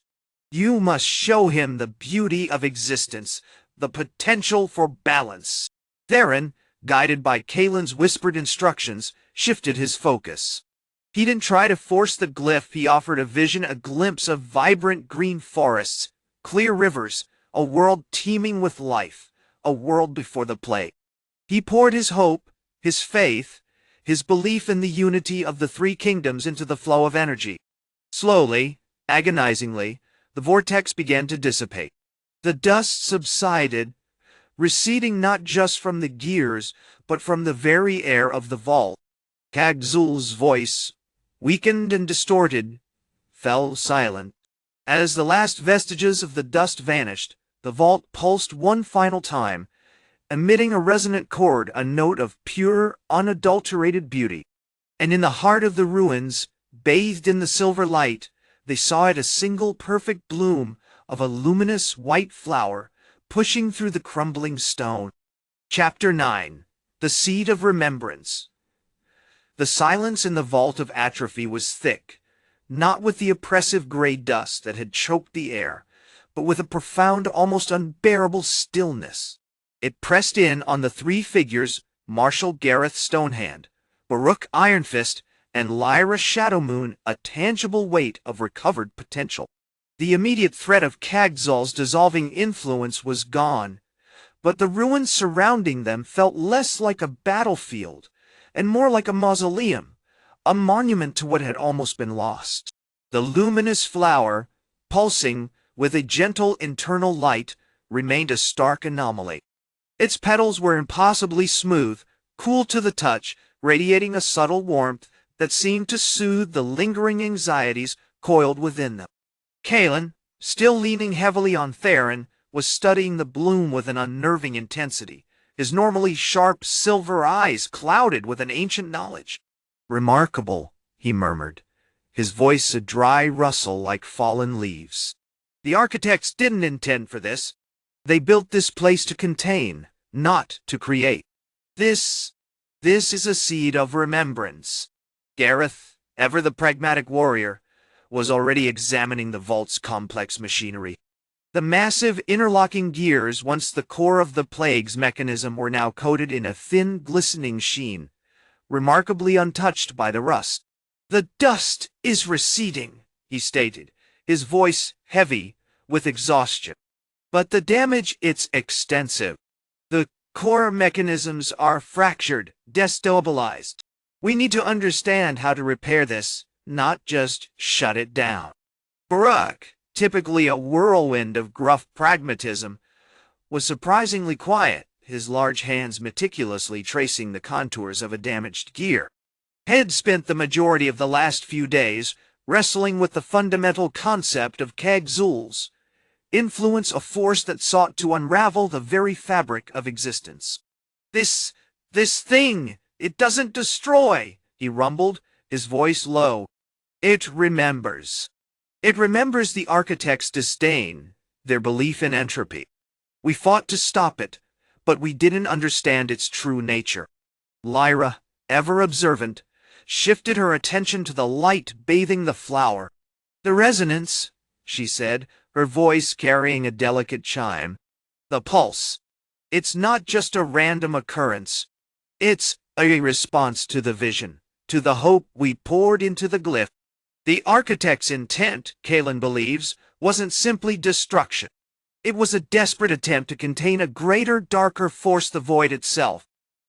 You must show him the beauty of existence, the potential for balance. Theron, guided by Kalen's whispered instructions, shifted his focus. He didn't try to force the glyph. He offered a vision, a glimpse of vibrant green forests, clear rivers, a world teeming with life, a world before the plague. He poured his hope, his faith, his belief in the unity of the three kingdoms into the flow of energy. Slowly, agonizingly, the vortex began to dissipate. The dust subsided, receding not just from the gears, but from the very air of the vault. Kagg-Zul's voice, weakened and distorted, fell silent. As the last vestiges of the dust vanished, the vault pulsed one final time, emitting a resonant chord, a note of pure, unadulterated beauty. And in the heart of the ruins, bathed in the silver light, they saw it a single perfect bloom of a luminous white flower pushing through the crumbling stone. Chapter 9. The Seed of Remembrance. The silence in the Vault of Atrophy was thick, not with the oppressive gray dust that had choked the air, but with a profound, almost unbearable stillness. It pressed in on the three figures, Marshal Gareth Stonehand, Baruch Ironfist, and Lyra Shadowmoon, a tangible weight of recovered potential. The immediate threat of Kagg-Zul's dissolving influence was gone, but the ruins surrounding them felt less like a battlefield and more like a mausoleum, a monument to what had almost been lost. The luminous flower, pulsing with a gentle internal light, remained a stark anomaly. Its petals were impossibly smooth, cool to the touch, radiating a subtle warmth that seemed to soothe the lingering anxieties coiled within them. Kaelin, still leaning heavily on Theron, was studying the bloom with an unnerving intensity, his normally sharp silver eyes clouded with an ancient knowledge. "Remarkable," he murmured, his voice a dry rustle like fallen leaves. "The architects didn't intend for this. They built this place to contain, not to create. This is a seed of remembrance." Gareth, ever the pragmatic warrior, was already examining the vault's complex machinery. The massive interlocking gears, once the core of the plague's mechanism, were now coated in a thin, glistening sheen, remarkably untouched by the rust. "The dust is receding," he stated, his voice heavy with exhaustion. "But the damage is extensive. The core mechanisms are fractured, destabilized. We need to understand how to repair this, not just shut it down." Baruch, typically a whirlwind of gruff pragmatism, was surprisingly quiet, his large hands meticulously tracing the contours of a damaged gear. Had spent the majority of the last few days wrestling with the fundamental concept of Kagg-Zul's influence, a force that sought to unravel the very fabric of existence. This thing, it doesn't destroy," he rumbled, his voice low. "It remembers. It remembers the architects' disdain, their belief in entropy. We fought to stop it, but we didn't understand its true nature." Lyra, ever observant, shifted her attention to the light bathing the flower. "The resonance," she said, her voice carrying a delicate chime. "The pulse. It's not just a random occurrence. It's a response to the vision, to the hope we poured into the glyph. The architect's intent, Kaelin believes, wasn't simply destruction. It was a desperate attempt to contain a greater, darker force, the void itself."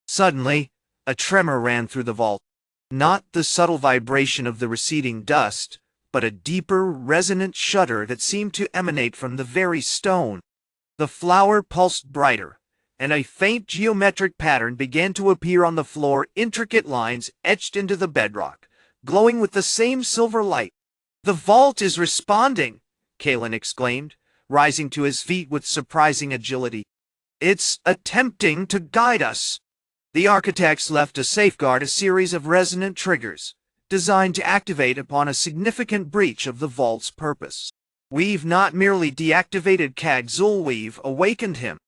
Suddenly, a tremor ran through the vault. Not the subtle vibration of the receding dust, but a deeper, resonant shudder that seemed to emanate from the very stone. The flower pulsed brighter, and a faint geometric pattern began to appear on the floor, intricate lines etched into the bedrock, glowing with the same silver light. "The vault is responding," Kaelin exclaimed, rising to his feet with surprising agility. "It's attempting to guide us." The architects left to safeguard a series of resonant triggers, designed to activate upon a significant breach of the vault's purpose. "We've not merely deactivated Kagg-Zul, we've awakened him."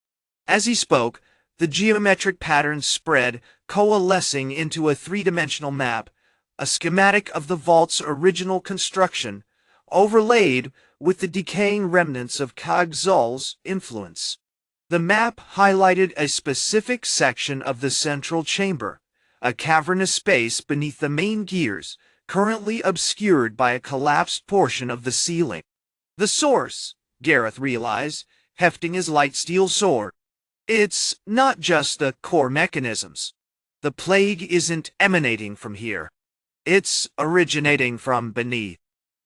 As he spoke, the geometric patterns spread, coalescing into a three-dimensional map, a schematic of the vault's original construction, overlaid with the decaying remnants of Kagg-Zul's influence. The map highlighted a specific section of the central chamber, a cavernous space beneath the main gears, currently obscured by a collapsed portion of the ceiling. The source, Gareth realized, hefting his light steel sword. It's not just the core mechanisms. The plague isn't emanating from here. It's originating from beneath.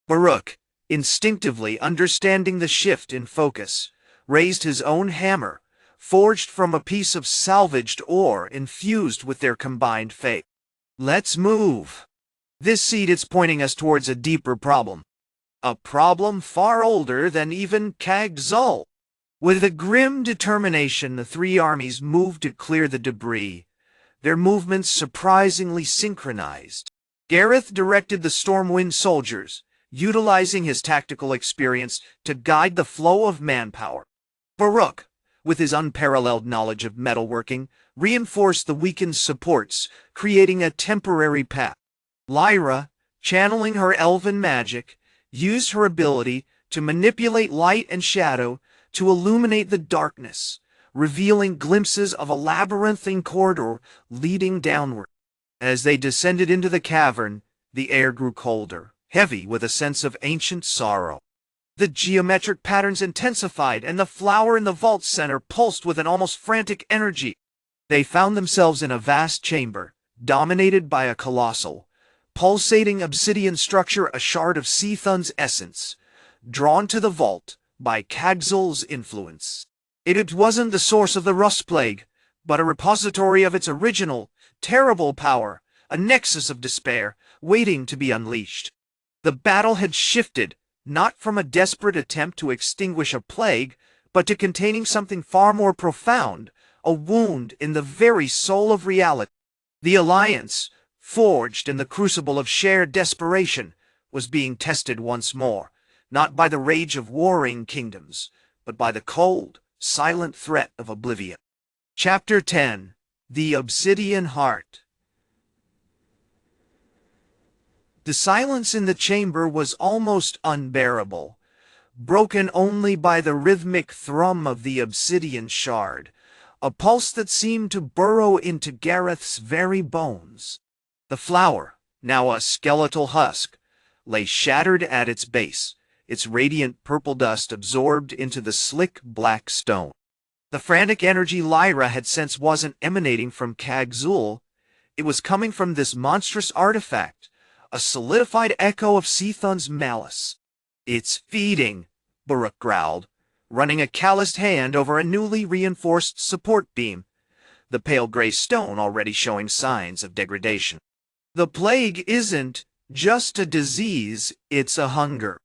Baruch, instinctively understanding the shift in focus, raised his own hammer, forged from a piece of salvaged ore infused with their combined fate. "Let's move." This seed is pointing us towards a deeper problem. A problem far older than even Kagg-Zul. With a grim determination, the three armies moved to clear the debris, their movements surprisingly synchronized. Gareth directed the Stormwind soldiers, utilizing his tactical experience to guide the flow of manpower. Baruch, with his unparalleled knowledge of metalworking, reinforced the weakened supports, creating a temporary path. Lyra, channeling her elven magic, used her ability to manipulate light and shadow to illuminate the darkness, revealing glimpses of a labyrinthine corridor leading downward. As they descended into the cavern, the air grew colder, heavy with a sense of ancient sorrow. The geometric patterns intensified, and the flower in the vault center pulsed with an almost frantic energy. They found themselves in a vast chamber, dominated by a colossal, pulsating obsidian structure, a shard of Seathun's essence, drawn to the vault by Kagg-Zul's influence. It wasn't the source of the rust plague, but a repository of its original, terrible power, a nexus of despair, waiting to be unleashed. The battle had shifted, not from a desperate attempt to extinguish a plague, but to containing something far more profound, a wound in the very soul of reality. The alliance, forged in the crucible of shared desperation, was being tested once more, not by the rage of warring kingdoms, but by the cold, silent threat of oblivion. Chapter 10. The Obsidian Heart. The silence in the chamber was almost unbearable, broken only by the rhythmic thrum of the obsidian shard, a pulse that seemed to burrow into Gareth's very bones. The flower, now a skeletal husk, lay shattered at its base, its radiant purple dust absorbed into the slick black stone. The frantic energy Lyra had sensed wasn't emanating from Kagg-Zul, it was coming from this monstrous artifact, a solidified echo of Seathun's malice. "It's feeding," Baruch growled, running a calloused hand over a newly reinforced support beam, the pale gray stone already showing signs of degradation. "The plague isn't just a disease, it's a hunger.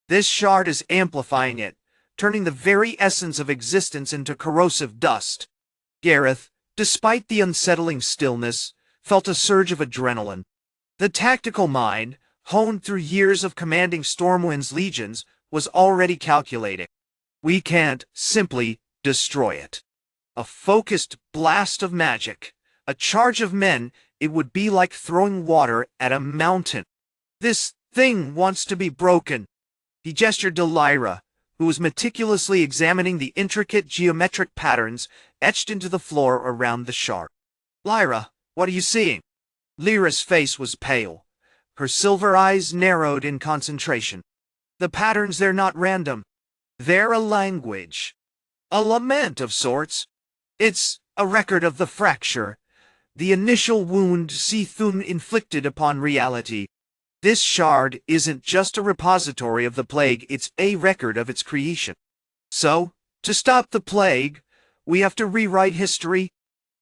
This shard is amplifying it, turning the very essence of existence into corrosive dust." Gareth, despite the unsettling stillness, felt a surge of adrenaline. The tactical mind, honed through years of commanding Stormwind's legions, was already calculating. We can't simply destroy it. A focused blast of magic, a charge of men, it would be like throwing water at a mountain. "This thing wants to be broken." He gestured to Lyra, who was meticulously examining the intricate geometric patterns etched into the floor around the shard. "Lyra, what are you seeing?" Lyra's face was pale. Her silver eyes narrowed in concentration. "The patterns, they're not random. They're a language. A lament of sorts. It's a record of the fracture, the initial wound Seathun inflicted upon reality. This shard isn't just a repository of the plague, it's a record of its creation. So, to stop the plague, we have to rewrite history?"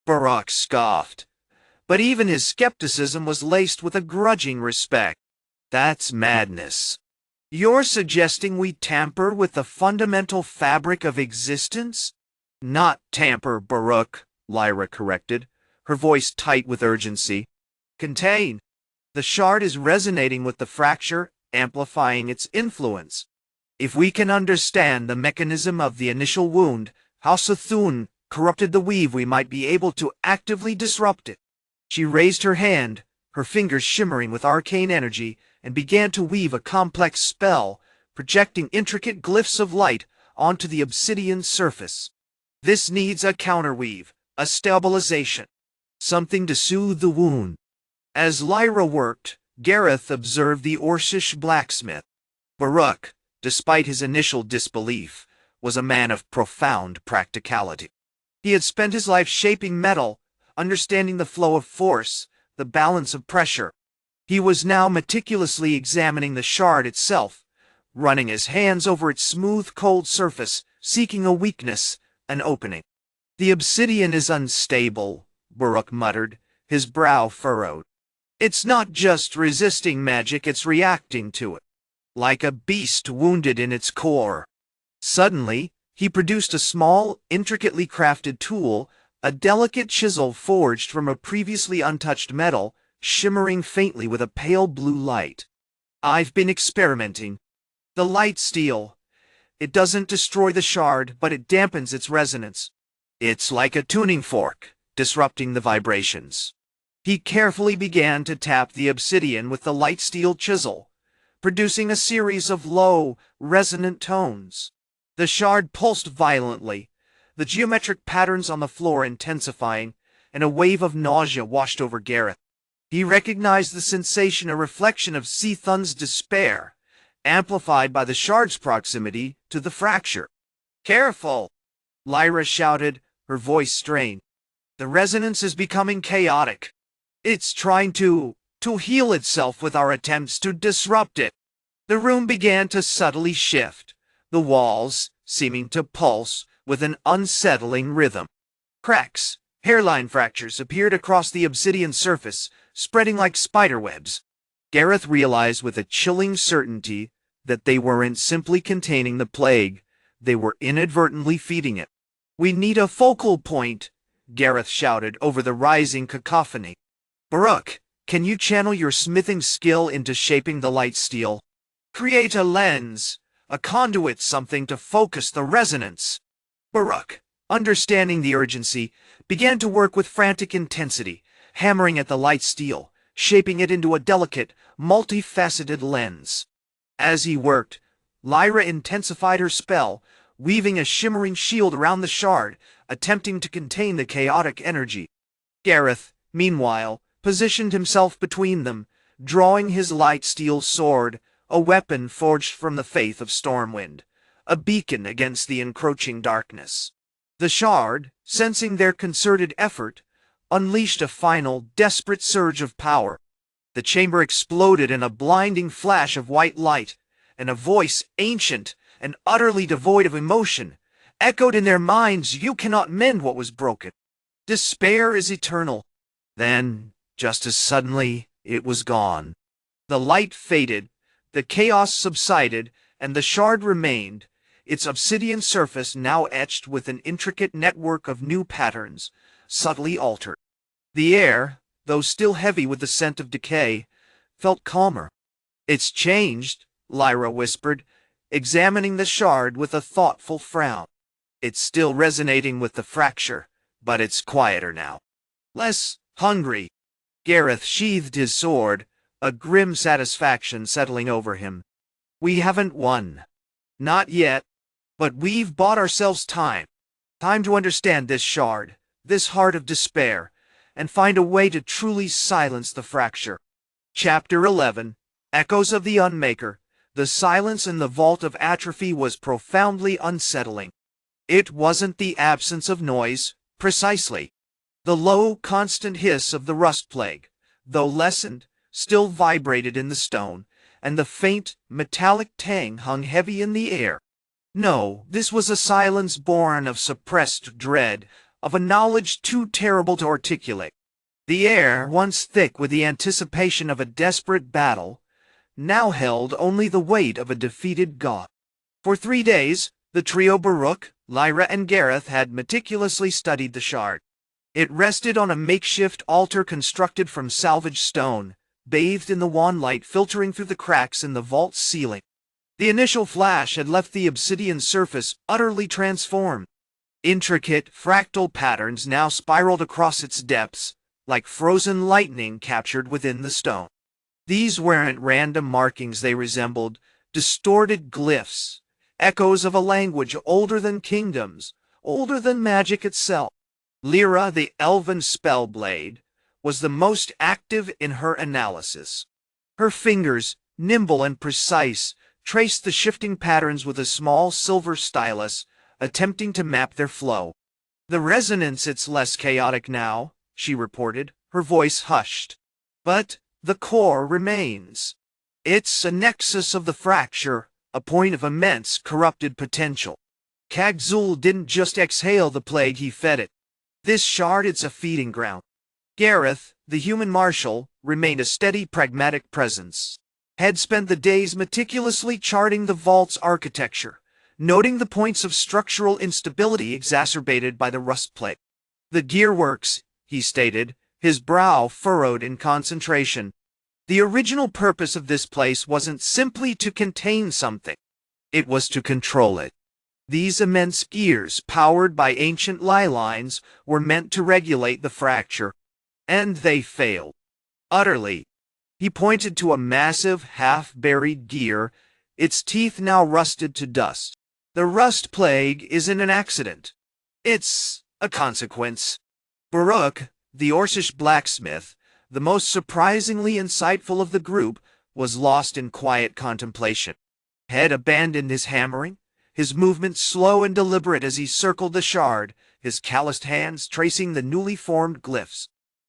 Baruch scoffed. But even his skepticism was laced with a grudging respect. "That's madness. You're suggesting we tamper with the fundamental fabric of existence?" "Not tamper, Baruch," Lyra corrected, her voice tight with urgency. "Contain. The shard is resonating with the fracture, amplifying its influence. If we can understand the mechanism of the initial wound, how Seathun corrupted the weave, we might be able to actively disrupt it." She raised her hand, her fingers shimmering with arcane energy, and began to weave a complex spell, projecting intricate glyphs of light onto the obsidian surface. "This needs a counterweave, a stabilization, something to soothe the wound." As Lyra worked, Gareth observed the Orcish Blacksmith. Baruch, despite his initial disbelief, was a man of profound practicality. He had spent his life shaping metal, understanding the flow of force, the balance of pressure. He was now meticulously examining the shard itself, running his hands over its smooth, cold surface, seeking a weakness, an opening. "The obsidian is unstable," Baruch muttered, his brow furrowed. It's not just resisting magic, it's reacting to it, like a beast wounded in its core. Suddenly, he produced a small, intricately crafted tool, a delicate chisel forged from a previously untouched metal, shimmering faintly with a pale blue light. I've been experimenting. The light steel. It doesn't destroy the shard, but it dampens its resonance. It's like a tuning fork, disrupting the vibrations. He carefully began to tap the obsidian with the light steel chisel, producing a series of low, resonant tones. The shard pulsed violently, the geometric patterns on the floor intensifying, and a wave of nausea washed over Gareth. He recognized the sensation, a reflection of Sethun's despair, amplified by the shard's proximity to the fracture. "Careful!" Lyra shouted, her voice strained. "The resonance is becoming chaotic. It's trying to heal itself with our attempts to disrupt it." The room began to subtly shift, the walls seeming to pulse with an unsettling rhythm. Cracks, hairline fractures appeared across the obsidian surface, spreading like spiderwebs. Gareth realized with a chilling certainty that they weren't simply containing the plague, they were inadvertently feeding it. "We need a focal point," Gareth shouted over the rising cacophony. "Baruch, can you channel your smithing skill into shaping the light steel? Create a lens, a conduit, something to focus the resonance." Baruch, understanding the urgency, began to work with frantic intensity, hammering at the light steel, shaping it into a delicate, multifaceted lens. As he worked, Lyra intensified her spell, weaving a shimmering shield around the shard, attempting to contain the chaotic energy. Gareth, meanwhile, positioned himself between them, drawing his light steel sword, a weapon forged from the faith of Stormwind, a beacon against the encroaching darkness. The shard, sensing their concerted effort, unleashed a final, desperate surge of power. The chamber exploded in a blinding flash of white light, and a voice, ancient and utterly devoid of emotion, echoed in their minds, "You cannot mend what was broken. Despair is eternal." Then, just as suddenly, it was gone. The light faded, the chaos subsided, and the shard remained, its obsidian surface now etched with an intricate network of new patterns, subtly altered. The air, though still heavy with the scent of decay, felt calmer. "It's changed," Lyra whispered, examining the shard with a thoughtful frown. "It's still resonating with the fracture, but it's quieter now. Less hungry." Gareth sheathed his sword, a grim satisfaction settling over him. "We haven't won. Not yet. But we've bought ourselves time. Time to understand this shard, this heart of despair, and find a way to truly silence the fracture." Chapter 11. Echoes of the Unmaker. The silence in the Vault of Atrophy was profoundly unsettling. It wasn't the absence of noise, precisely. The low, constant hiss of the rust plague, though lessened, still vibrated in the stone, and the faint, metallic tang hung heavy in the air. No, this was a silence born of suppressed dread, of a knowledge too terrible to articulate. The air, once thick with the anticipation of a desperate battle, now held only the weight of a defeated god. For 3 days, the trio Baruch, Lyra, and Gareth had meticulously studied the shard. It rested on a makeshift altar constructed from salvaged stone, bathed in the wan light filtering through the cracks in the vault's ceiling. The initial flash had left the obsidian surface utterly transformed. Intricate, fractal patterns now spiraled across its depths, like frozen lightning captured within the stone. These weren't random markings, they resembled distorted glyphs, echoes of a language older than kingdoms, older than magic itself. Lyra, the Elven Spellblade, was the most active in her analysis. Her fingers, nimble and precise, traced the shifting patterns with a small silver stylus, attempting to map their flow. "The resonance, it's less chaotic now," she reported, her voice hushed. "But the core remains. It's a nexus of the fracture, a point of immense corrupted potential. Kagg-Zul didn't just exhale the plague, he fed it. This shard, it's a feeding ground." Gareth, the Human Marshal, remained a steady, pragmatic presence. Had spent the days meticulously charting the vault's architecture, noting the points of structural instability exacerbated by the rust plague. "The gearworks," he stated, his brow furrowed in concentration. "The original purpose of this place wasn't simply to contain something. It was to control it. These immense gears, powered by ancient ley lines, were meant to regulate the fracture. And they failed. Utterly." He pointed to a massive, half-buried gear, its teeth now rusted to dust. "The rust plague isn't an accident. It's a consequence." Baruch, the Orcish Blacksmith, the most surprisingly insightful of the group, was lost in quiet contemplation. Had abandoned his hammering, his movements slow and deliberate as he circled the shard, his calloused hands tracing the newly formed glyphs.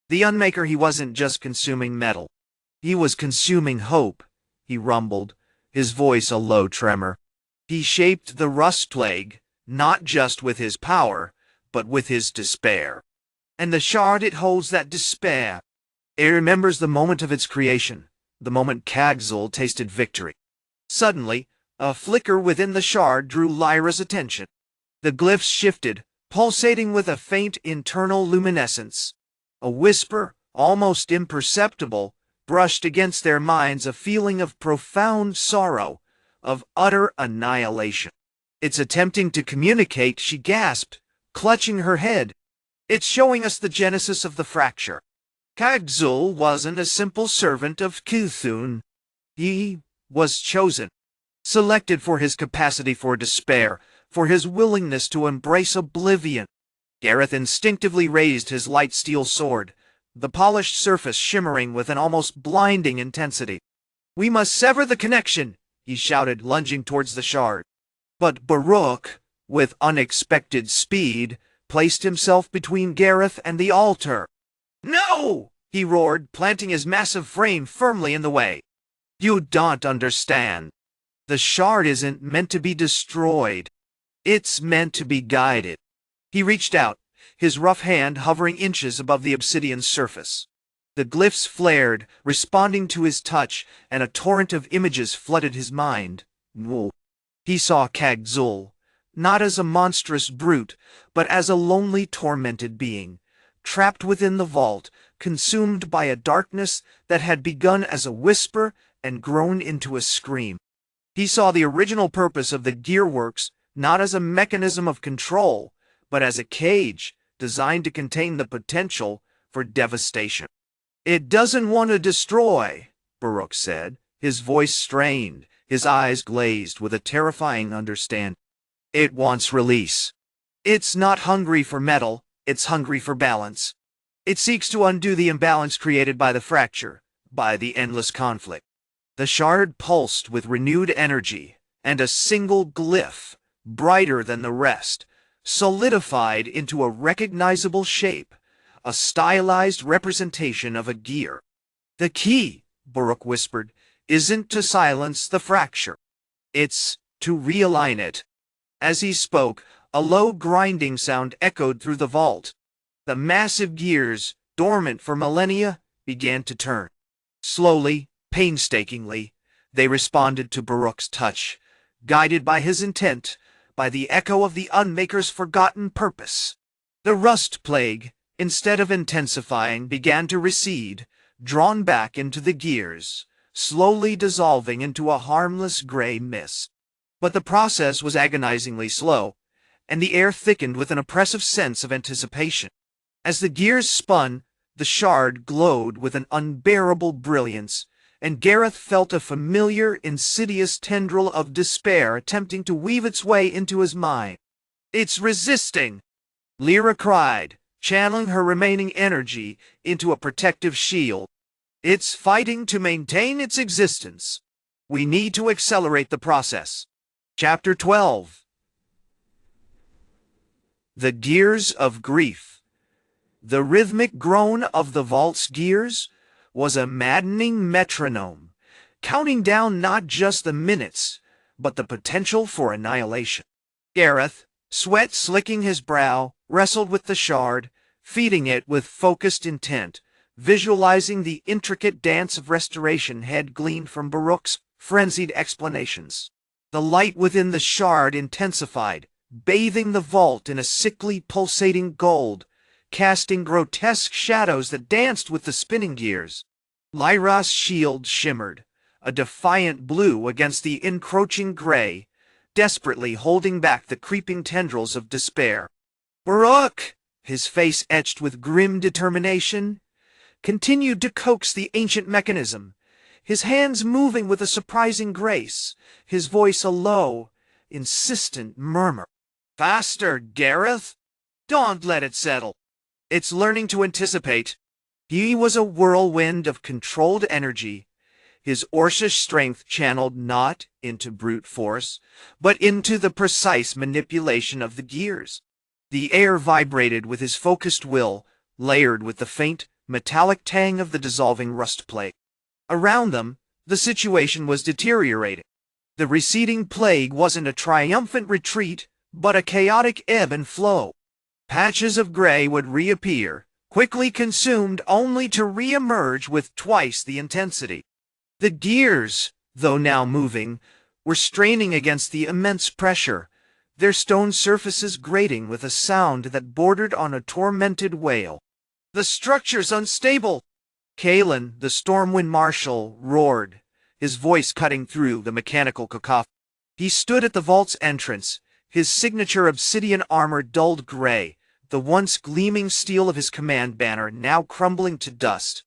The Unmaker, he wasn't just consuming metal. He was consuming hope, he rumbled, his voice a low tremor. He shaped the rust plague, not just with his power, but with his despair. And the shard, it holds that despair. It remembers the moment of its creation, the moment Kagg-Zul tasted victory. Suddenly, a flicker within the shard drew Lyra's attention. The glyphs shifted, pulsating with a faint internal luminescence. A whisper, almost imperceptible, brushed against their minds a feeling of profound sorrow, of utter annihilation. "It's attempting to communicate," she gasped, clutching her head. "It's showing us the genesis of the fracture." Kagg-Zul wasn't a simple servant of Cthulhu. He was chosen, selected for his capacity for despair, for his willingness to embrace oblivion. Gareth instinctively raised his light steel sword, the polished surface shimmering with an almost blinding intensity. "We must sever the connection," he shouted, lunging towards the shard. But Baruch, with unexpected speed, placed himself between Gareth and the altar. "No!" he roared, planting his massive frame firmly in the way. "You don't understand. The shard isn't meant to be destroyed. It's meant to be guided." He reached out, his rough hand hovering inches above the obsidian surface. The glyphs flared, responding to his touch, and a torrent of images flooded his mind. He saw Kagg-Zul, not as a monstrous brute, but as a lonely, tormented being, trapped within the vault, consumed by a darkness that had begun as a whisper and grown into a scream. He saw the original purpose of the gearworks not as a mechanism of control, but as a cage designed to contain the potential for devastation. "It doesn't want to destroy," Baruch said, his voice strained, his eyes glazed with a terrifying understanding. "It wants release. It's not hungry for metal, it's hungry for balance. It seeks to undo the imbalance created by the fracture, by the endless conflict." The shard pulsed with renewed energy, and a single glyph, brighter than the rest, solidified into a recognizable shape, a stylized representation of a gear. "The key," Baruch whispered, "isn't to silence the fracture. It's to realign it." As he spoke, a low grinding sound echoed through the vault. The massive gears, dormant for millennia, began to turn. Slowly, painstakingly, they responded to Baruch's touch, guided by his intent, by the echo of the Unmaker's forgotten purpose. The rust plague, instead of intensifying, began to recede, drawn back into the gears, slowly dissolving into a harmless gray mist. But the process was agonizingly slow, and the air thickened with an oppressive sense of anticipation. As the gears spun, the shard glowed with an unbearable brilliance, and Gareth felt a familiar, insidious tendril of despair attempting to weave its way into his mind. "It's resisting!" Lyra cried, channeling her remaining energy into a protective shield. "It's fighting to maintain its existence. We need to accelerate the process." Chapter 12. The Gears of Grief. The rhythmic groan of the vault's gears was a maddening metronome, counting down not just the minutes, but the potential for annihilation. Gareth, sweat slicking his brow, wrestled with the shard, feeding it with focused intent, visualizing the intricate dance of restoration had gleaned from Baruch's frenzied explanations. The light within the shard intensified, bathing the vault in a sickly pulsating gold, casting grotesque shadows that danced with the spinning gears. Lyra's shield shimmered, a defiant blue against the encroaching gray, desperately holding back the creeping tendrils of despair. Baruch, his face etched with grim determination, continued to coax the ancient mechanism, his hands moving with a surprising grace, his voice a low, insistent murmur. Faster, Gareth! Don't let it settle. It's learning to anticipate. He was a whirlwind of controlled energy, his Orcish strength channeled not into brute force, but into the precise manipulation of the gears. The air vibrated with his focused will, layered with the faint, metallic tang of the dissolving rust plague. Around them, the situation was deteriorating. The receding plague wasn't a triumphant retreat, but a chaotic ebb and flow. Patches of gray would reappear, quickly consumed only to re-emerge with twice the intensity. The gears, though now moving, were straining against the immense pressure, their stone surfaces grating with a sound that bordered on a tormented wail. The structure's unstable! Kalen, the Stormwind Marshal, roared, his voice cutting through the mechanical cacophony. He stood at the vault's entrance, his signature obsidian armor dulled gray, the once gleaming steel of his command banner now crumbling to dust.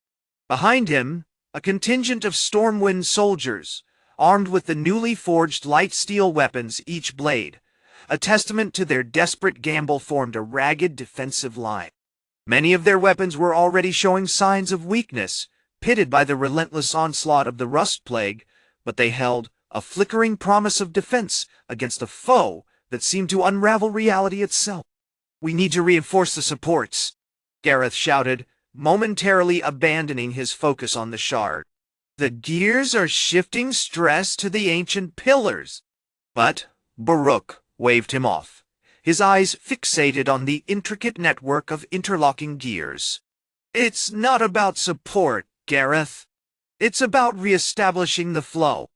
Behind him, a contingent of Stormwind soldiers, armed with the newly forged light steel weapons each blade, a testament to their desperate gamble, formed a ragged defensive line. Many of their weapons were already showing signs of weakness, pitted by the relentless onslaught of the rust plague, but they held a flickering promise of defense against a foe that seemed to unravel reality itself. "We need to reinforce the supports," Gareth shouted, momentarily abandoning his focus on the shard. "The gears are shifting stress to the ancient pillars." But Baruch waved him off, his eyes fixated on the intricate network of interlocking gears. "It's not about support, Gareth. It's about re-establishing the flow.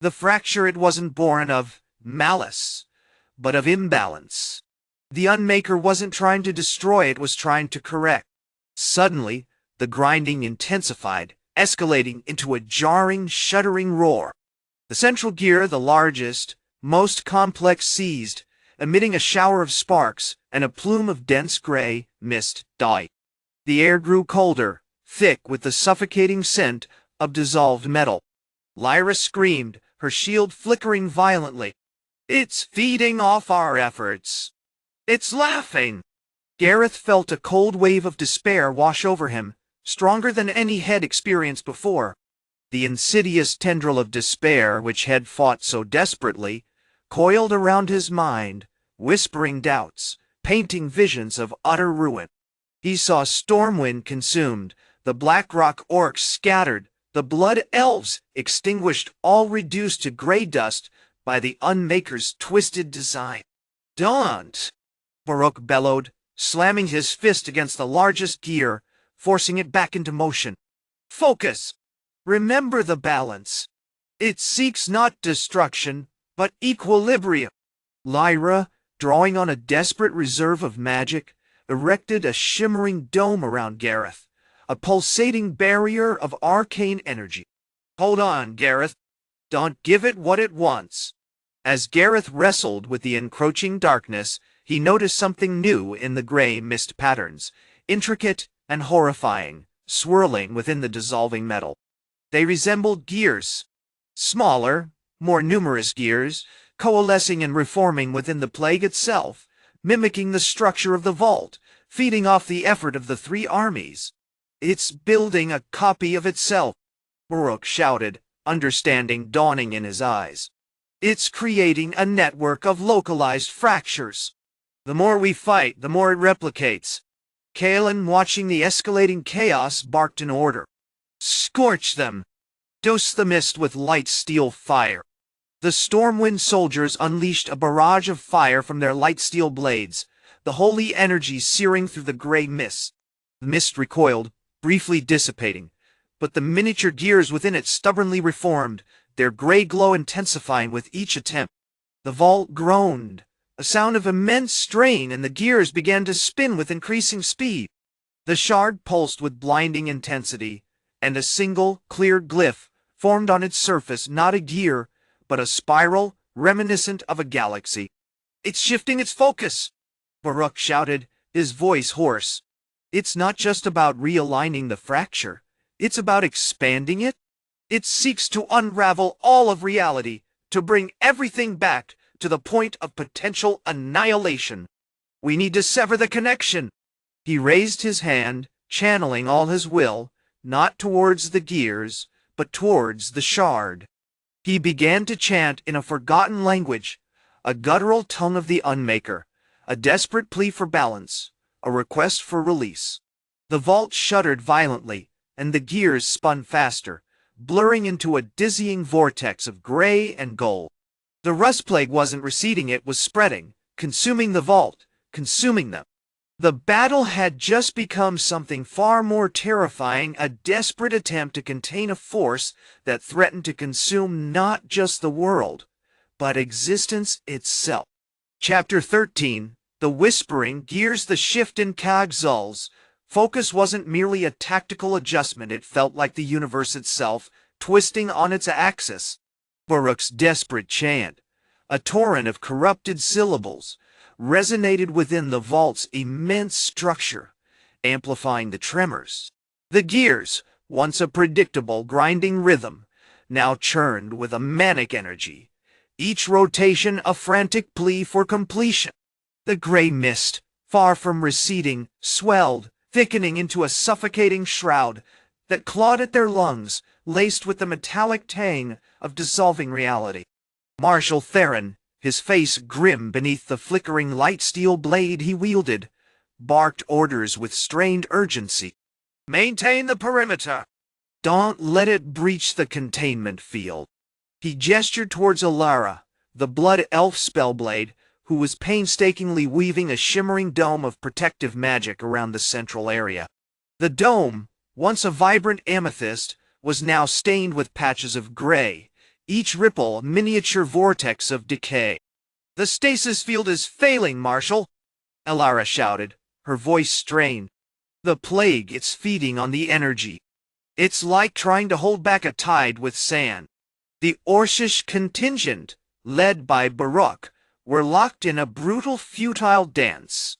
The fracture, it wasn't born of malice, but of imbalance. The Unmaker wasn't trying to destroy, it was trying to correct." Suddenly, the grinding intensified, escalating into a jarring, shuddering roar. The central gear, the largest, most complex, seized, emitting a shower of sparks and a plume of dense gray mist died. The air grew colder, thick with the suffocating scent of dissolved metal. Lyra screamed, her shield flickering violently. "It's feeding off our efforts. It's laughing." Gareth felt a cold wave of despair wash over him, stronger than any had experienced before. The insidious tendril of despair, which had fought so desperately, coiled around his mind, whispering doubts, painting visions of utter ruin. He saw Stormwind consumed, the Blackrock Orcs scattered, the Blood Elves extinguished, all reduced to gray dust by the Unmaker's twisted design. "Don't!" Baruch bellowed, slamming his fist against the largest gear, forcing it back into motion. "Focus! Remember the balance. It seeks not destruction, but equilibrium." Lyra, drawing on a desperate reserve of magic, erected a shimmering dome around Gareth, a pulsating barrier of arcane energy. "Hold on, Gareth. Don't give it what it wants." As Gareth wrestled with the encroaching darkness, he noticed something new in the gray mist patterns, intricate and horrifying, swirling within the dissolving metal. They resembled gears. Smaller, more numerous gears, coalescing and reforming within the plague itself, mimicking the structure of the vault, feeding off the effort of the three armies. "It's building a copy of itself," Baruch shouted, understanding dawning in his eyes. "It's creating a network of localized fractures. The more we fight, the more it replicates." Kalen, watching the escalating chaos, barked an order. "Scorch them! Dose the mist with light steel fire." The Stormwind soldiers unleashed a barrage of fire from their light steel blades, the holy energy searing through the gray mist. The mist recoiled, briefly dissipating, but the miniature gears within it stubbornly reformed, their gray glow intensifying with each attempt. The vault groaned, a sound of immense strain, and the gears began to spin with increasing speed. The shard pulsed with blinding intensity, and a single, clear glyph formed on its surface, not a gear, but a spiral reminiscent of a galaxy. "It's shifting its focus!" Baruch shouted, his voice hoarse. "It's not just about realigning the fracture. It's about expanding it. It seeks to unravel all of reality, to bring everything back to the point of potential annihilation. We need to sever the connection." He raised his hand, channeling all his will, not towards the gears, but towards the shard. He began to chant in a forgotten language, a guttural tongue of the Unmaker, a desperate plea for balance, a request for release. The vault shuddered violently, and the gears spun faster, blurring into a dizzying vortex of gray and gold. The rust plague wasn't receding, it was spreading, consuming the vault, consuming them. The battle had just become something far more terrifying, a desperate attempt to contain a force that threatened to consume not just the world, but existence itself. Chapter 13, The Whispering Gears. The shift in Kagg-Zul's focus wasn't merely a tactical adjustment, it felt like the universe itself, twisting on its axis. Baruch's desperate chant, a torrent of corrupted syllables, resonated within the vault's immense structure, amplifying the tremors. The gears, once a predictable grinding rhythm, now churned with a manic energy, each rotation a frantic plea for completion. The gray mist, far from receding, swelled, thickening into a suffocating shroud that clawed at their lungs, laced with the metallic tang of dissolving reality. Marshal Theron, his face grim beneath the flickering light steel blade he wielded, barked orders with strained urgency. "Maintain the perimeter! Don't let it breach the containment field." He gestured towards Alara, the Blood Elf Spellblade, who was painstakingly weaving a shimmering dome of protective magic around the central area. The dome, once a vibrant amethyst, was now stained with patches of gray, each ripple a miniature vortex of decay. "The stasis field is failing, Marshal!" Alara shouted, her voice strained. "The plague, it's feeding on the energy. It's like trying to hold back a tide with sand." The Orcish contingent, led by Baruch, were locked in a brutal, futile dance.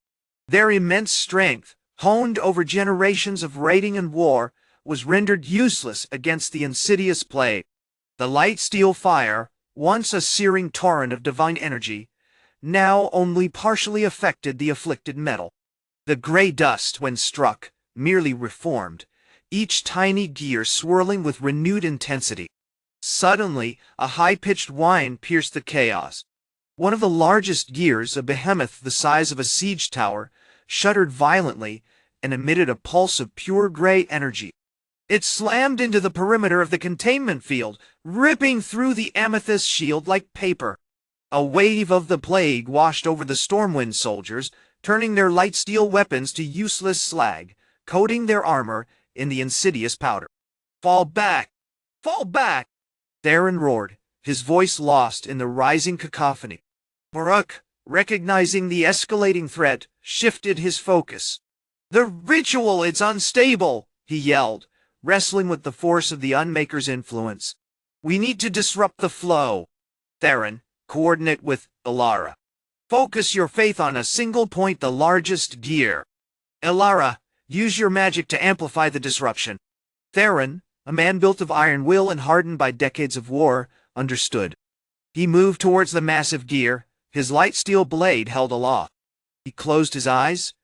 Their immense strength, honed over generations of raiding and war, was rendered useless against the insidious plague. The light steel fire, once a searing torrent of divine energy, now only partially affected the afflicted metal. The gray dust, when struck, merely reformed, each tiny gear swirling with renewed intensity. Suddenly, a high-pitched whine pierced the chaos. One of the largest gears, a behemoth the size of a siege tower, shuddered violently and emitted a pulse of pure gray energy. It slammed into the perimeter of the containment field, ripping through the amethyst shield like paper. A wave of the plague washed over the Stormwind soldiers, turning their light steel weapons to useless slag, coating their armor in the insidious powder. "Fall back! Fall back!" Theron roared, his voice lost in the rising cacophony. Baruch, recognizing the escalating threat, shifted his focus. "The ritual, it's unstable!" he yelled, wrestling with the force of the Unmaker's influence. "We need to disrupt the flow." Theron, coordinate with Alara. "Focus your faith on a single point, the largest gear." "Alara, use your magic to amplify the disruption." Theron, a man built of iron will and hardened by decades of war, understood. He moved towards the massive gear, his light steel blade held aloft. He closed his eyes,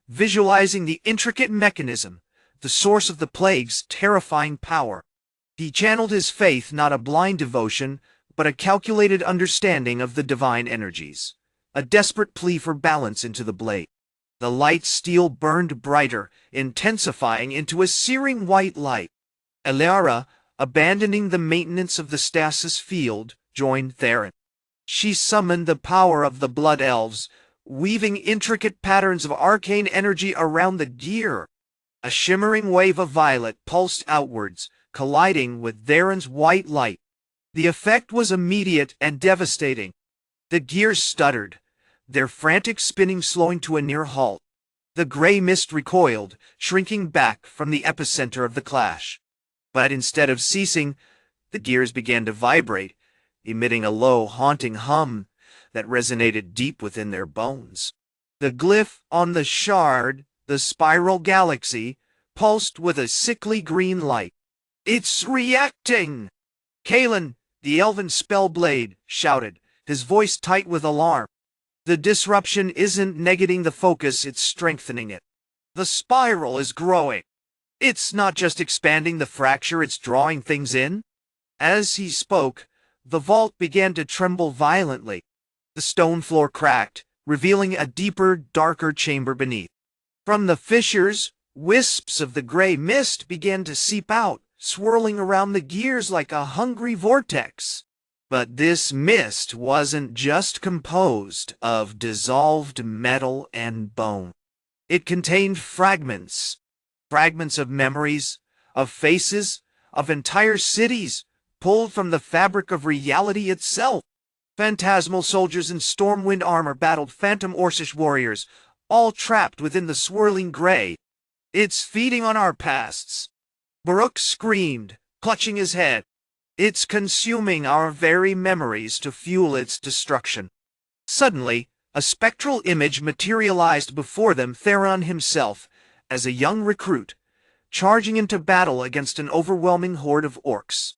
visualizing the intricate mechanism, the source of the plague's terrifying power. He channeled his faith, not a blind devotion, but a calculated understanding of the divine energies, a desperate plea for balance into the blade. The light steel burned brighter, intensifying into a searing white light. Alara, abandoning the maintenance of the stasis field, joined Theron. She summoned the power of the Blood Elves, weaving intricate patterns of arcane energy around the gear. A shimmering wave of violet pulsed outwards, colliding with Theron's white light. The effect was immediate and devastating. The gears stuttered, their frantic spinning slowing to a near halt. The gray mist recoiled, shrinking back from the epicenter of the clash. But instead of ceasing, the gears began to vibrate, emitting a low, haunting hum that resonated deep within their bones. The glyph on the shard, the spiral galaxy, pulsed with a sickly green light. "It's reacting!" Kalen, the Elven Spellblade, shouted, his voice tight with alarm. "The disruption isn't negating the focus, it's strengthening it. The spiral is growing. It's not just expanding the fracture, it's drawing things in." As he spoke, the vault began to tremble violently. The stone floor cracked, revealing a deeper, darker chamber beneath. From the fissures, wisps of the gray mist began to seep out, swirling around the gears like a hungry vortex. But this mist wasn't just composed of dissolved metal and bone. It contained fragments of memories, of faces, of entire cities, pulled from the fabric of reality itself. Phantasmal soldiers in Stormwind armor battled phantom Orcish warriors, all trapped within the swirling gray. "It's feeding on our pasts," Baruch screamed, clutching his head. "It's consuming our very memories to fuel its destruction." Suddenly, a spectral image materialized before them, Theron himself, as a young recruit, charging into battle against an overwhelming horde of orcs.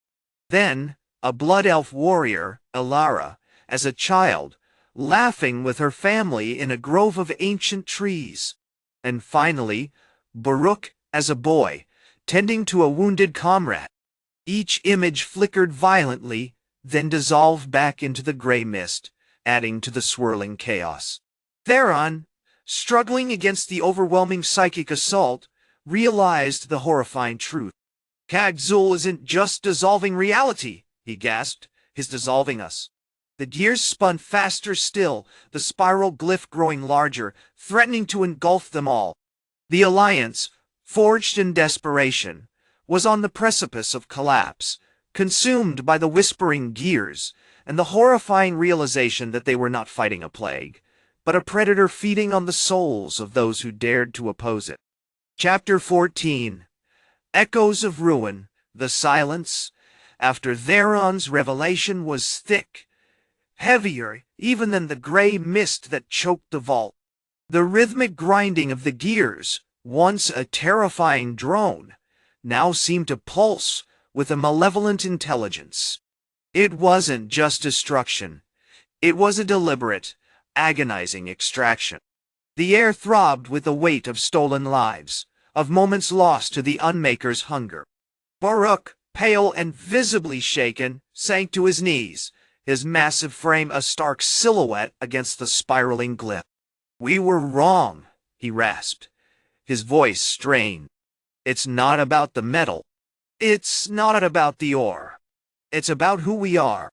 Then, a Blood Elf warrior, Elara, as a child, laughing with her family in a grove of ancient trees. And finally, Baruch as a boy, tending to a wounded comrade. Each image flickered violently, then dissolved back into the gray mist, adding to the swirling chaos. Theron, struggling against the overwhelming psychic assault, realized the horrifying truth. "Kagg-Zul isn't just dissolving reality," he gasped. "He's dissolving us." The gears spun faster still, the spiral glyph growing larger, threatening to engulf them all. The Alliance, forged in desperation, was on the precipice of collapse, consumed by the whispering gears, and the horrifying realization that they were not fighting a plague, but a predator feeding on the souls of those who dared to oppose it. Chapter 14. Echoes of Ruin. The silence, after Theron's revelation, was thick, heavier even than the gray mist that choked the vault. The rhythmic grinding of the gears, once a terrifying drone, now seemed to pulse with a malevolent intelligence. It wasn't just destruction. It was a deliberate, agonizing extraction. The air throbbed with the weight of stolen lives, of moments lost to the Unmaker's hunger. Baruch, pale and visibly shaken, sank to his knees, his massive frame a stark silhouette against the spiraling glyph. "We were wrong," he rasped, his voice strained. "It's not about the metal. It's not about the ore. It's about who we are."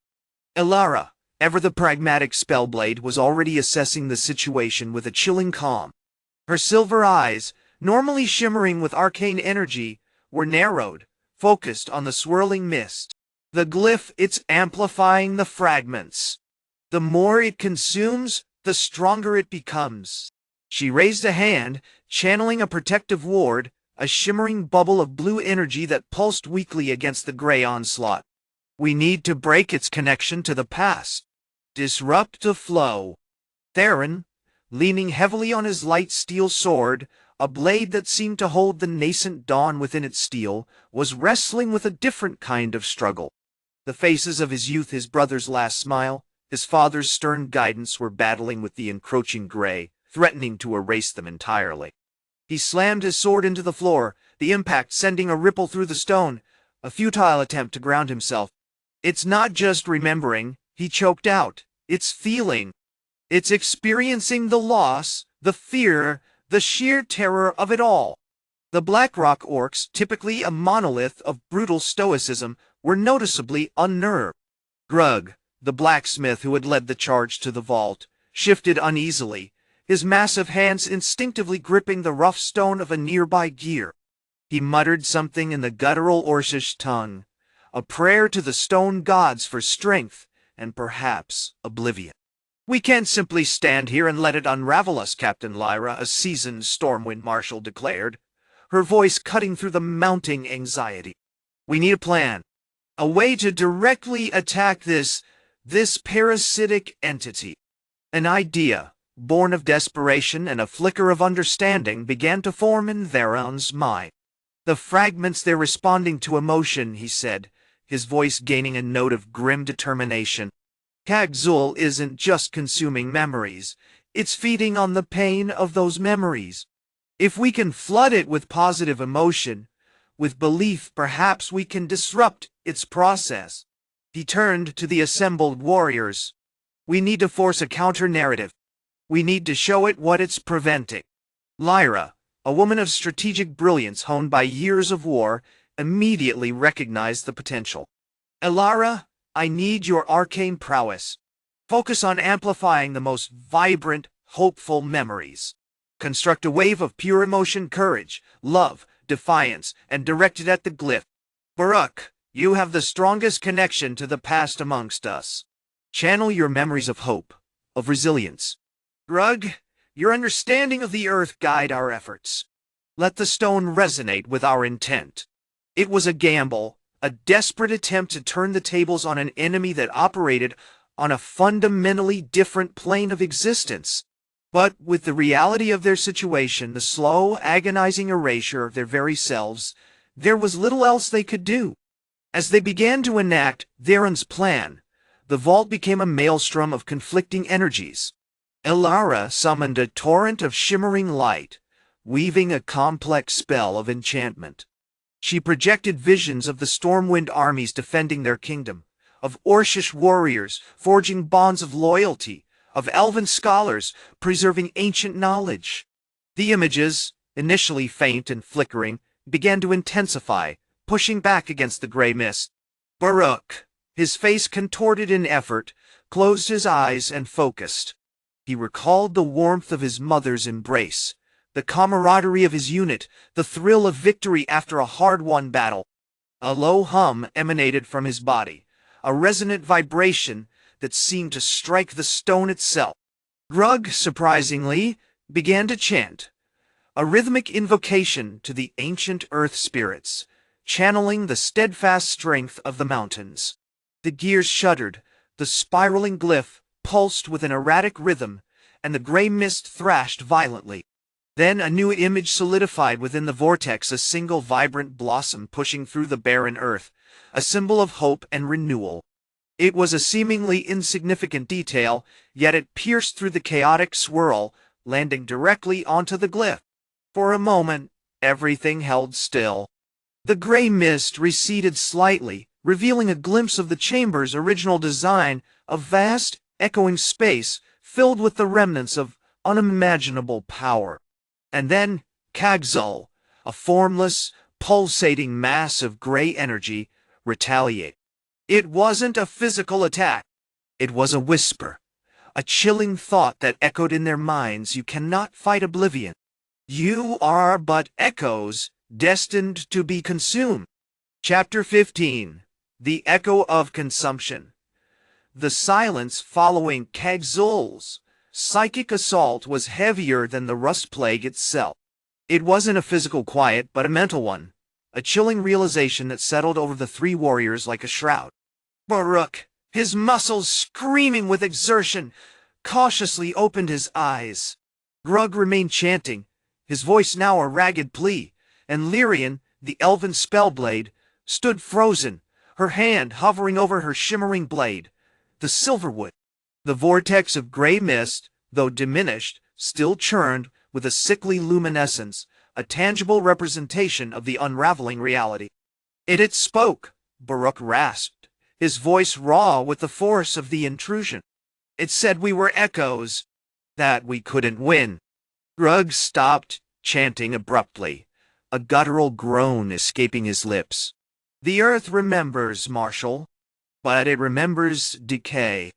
Elara, ever the pragmatic Spellblade, was already assessing the situation with a chilling calm. Her silver eyes, normally shimmering with arcane energy, were narrowed, focused on the swirling mist. "The glyph, it's amplifying the fragments. The more it consumes, the stronger it becomes." She raised a hand, channeling a protective ward, a shimmering bubble of blue energy that pulsed weakly against the gray onslaught. "We need to break its connection to the past. Disrupt the flow." Theron, leaning heavily on his light steel sword, a blade that seemed to hold the nascent dawn within its steel, was wrestling with a different kind of struggle. The faces of his youth, his brother's last smile, his father's stern guidance, were battling with the encroaching gray, threatening to erase them entirely. He slammed his sword into the floor, the impact sending a ripple through the stone, a futile attempt to ground himself. "It's not just remembering," he choked out. "It's feeling. It's experiencing the loss, the fear, the sheer terror of it all." The Blackrock Orcs, typically a monolith of brutal stoicism, were noticeably unnerved. Grug, the blacksmith who had led the charge to the vault, shifted uneasily, his massive hands instinctively gripping the rough stone of a nearby gear. He muttered something in the guttural Orcish tongue, a prayer to the stone gods for strength and perhaps oblivion. "We can't simply stand here and let it unravel us, Captain Lyra," a seasoned Stormwind Marshal declared, her voice cutting through the mounting anxiety. "We need a plan, a way to directly attack this parasitic entity." An idea, born of desperation and a flicker of understanding, began to form in Theron's mind. "The fragments, they're responding to emotion," he said, his voice gaining a note of grim determination. "Kagg-Zul isn't just consuming memories, it's feeding on the pain of those memories. If we can flood it with positive emotion, with belief, perhaps we can disrupt its process." He turned to the assembled warriors. "We need to force a counter-narrative. We need to show it what it's preventing." Lyra, a woman of strategic brilliance honed by years of war, immediately recognized the potential. "Elara, I need your arcane prowess. Focus on amplifying the most vibrant, hopeful memories. Construct a wave of pure emotion, courage, love, defiance, and direct it at the glyph. Baruch, you have the strongest connection to the past amongst us. Channel your memories of hope, of resilience. Grug, your understanding of the earth guide our efforts. Let the stone resonate with our intent." It was a gamble, a desperate attempt to turn the tables on an enemy that operated on a fundamentally different plane of existence. But with the reality of their situation, the slow, agonizing erasure of their very selves, there was little else they could do. As they began to enact Theron's plan, the vault became a maelstrom of conflicting energies. Elara summoned a torrent of shimmering light, weaving a complex spell of enchantment. She projected visions of the Stormwind armies defending their kingdom, of Orcish warriors forging bonds of loyalty, of Elven scholars preserving ancient knowledge. The images, initially faint and flickering, began to intensify, pushing back against the gray mist. Baruch, his face contorted in effort, closed his eyes and focused. He recalled the warmth of his mother's embrace, the camaraderie of his unit, the thrill of victory after a hard-won battle. A low hum emanated from his body, a resonant vibration that seemed to strike the stone itself. Grug, surprisingly, began to chant, a rhythmic invocation to the ancient earth spirits, channeling the steadfast strength of the mountains. The gears shuddered, the spiraling glyph pulsed with an erratic rhythm, and the gray mist thrashed violently. Then a new image solidified within the vortex, a single vibrant blossom pushing through the barren earth, a symbol of hope and renewal. It was a seemingly insignificant detail, yet it pierced through the chaotic swirl, landing directly onto the glyph. For a moment, everything held still. The gray mist receded slightly, revealing a glimpse of the chamber's original design, a vast, echoing space filled with the remnants of unimaginable power. And then Kagg-Zul, a formless, pulsating mass of gray energy, retaliated. It wasn't a physical attack. It was a whisper, a chilling thought that echoed in their minds. "You cannot fight oblivion. You are but echoes, destined to be consumed." Chapter 15. The Echo of Consumption. The silence following Kagg-Zul's psychic assault was heavier than the rust plague itself. It wasn't a physical quiet, but a mental one, a chilling realization that settled over the three warriors like a shroud. Baruch, his muscles screaming with exertion, cautiously opened his eyes. Grug remained chanting, his voice now a ragged plea, and Lyrian, the Elven Spellblade, stood frozen, her hand hovering over her shimmering blade. The silverwood. The vortex of gray mist, though diminished, still churned with a sickly luminescence, a tangible representation of the unraveling reality. It spoke, Baruch rasped, his voice raw with the force of the intrusion. It said we were echoes, that we couldn't win. Grug stopped, chanting abruptly, a guttural groan escaping his lips. "The earth remembers, Marshal, but it remembers decay.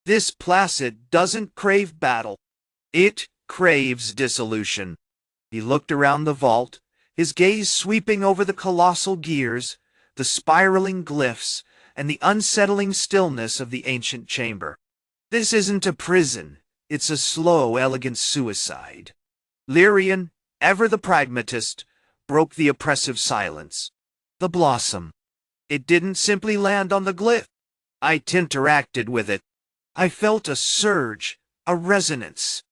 This placid doesn't crave battle. It craves dissolution." He looked around the vault, his gaze sweeping over the colossal gears, the spiraling glyphs, and the unsettling stillness of the ancient chamber. This isn't a prison, it's a slow, elegant suicide. Lyrian, ever the pragmatist, broke the oppressive silence. The blossom. It didn't simply land on the glyph. I interacted with it. I felt a surge, a resonance,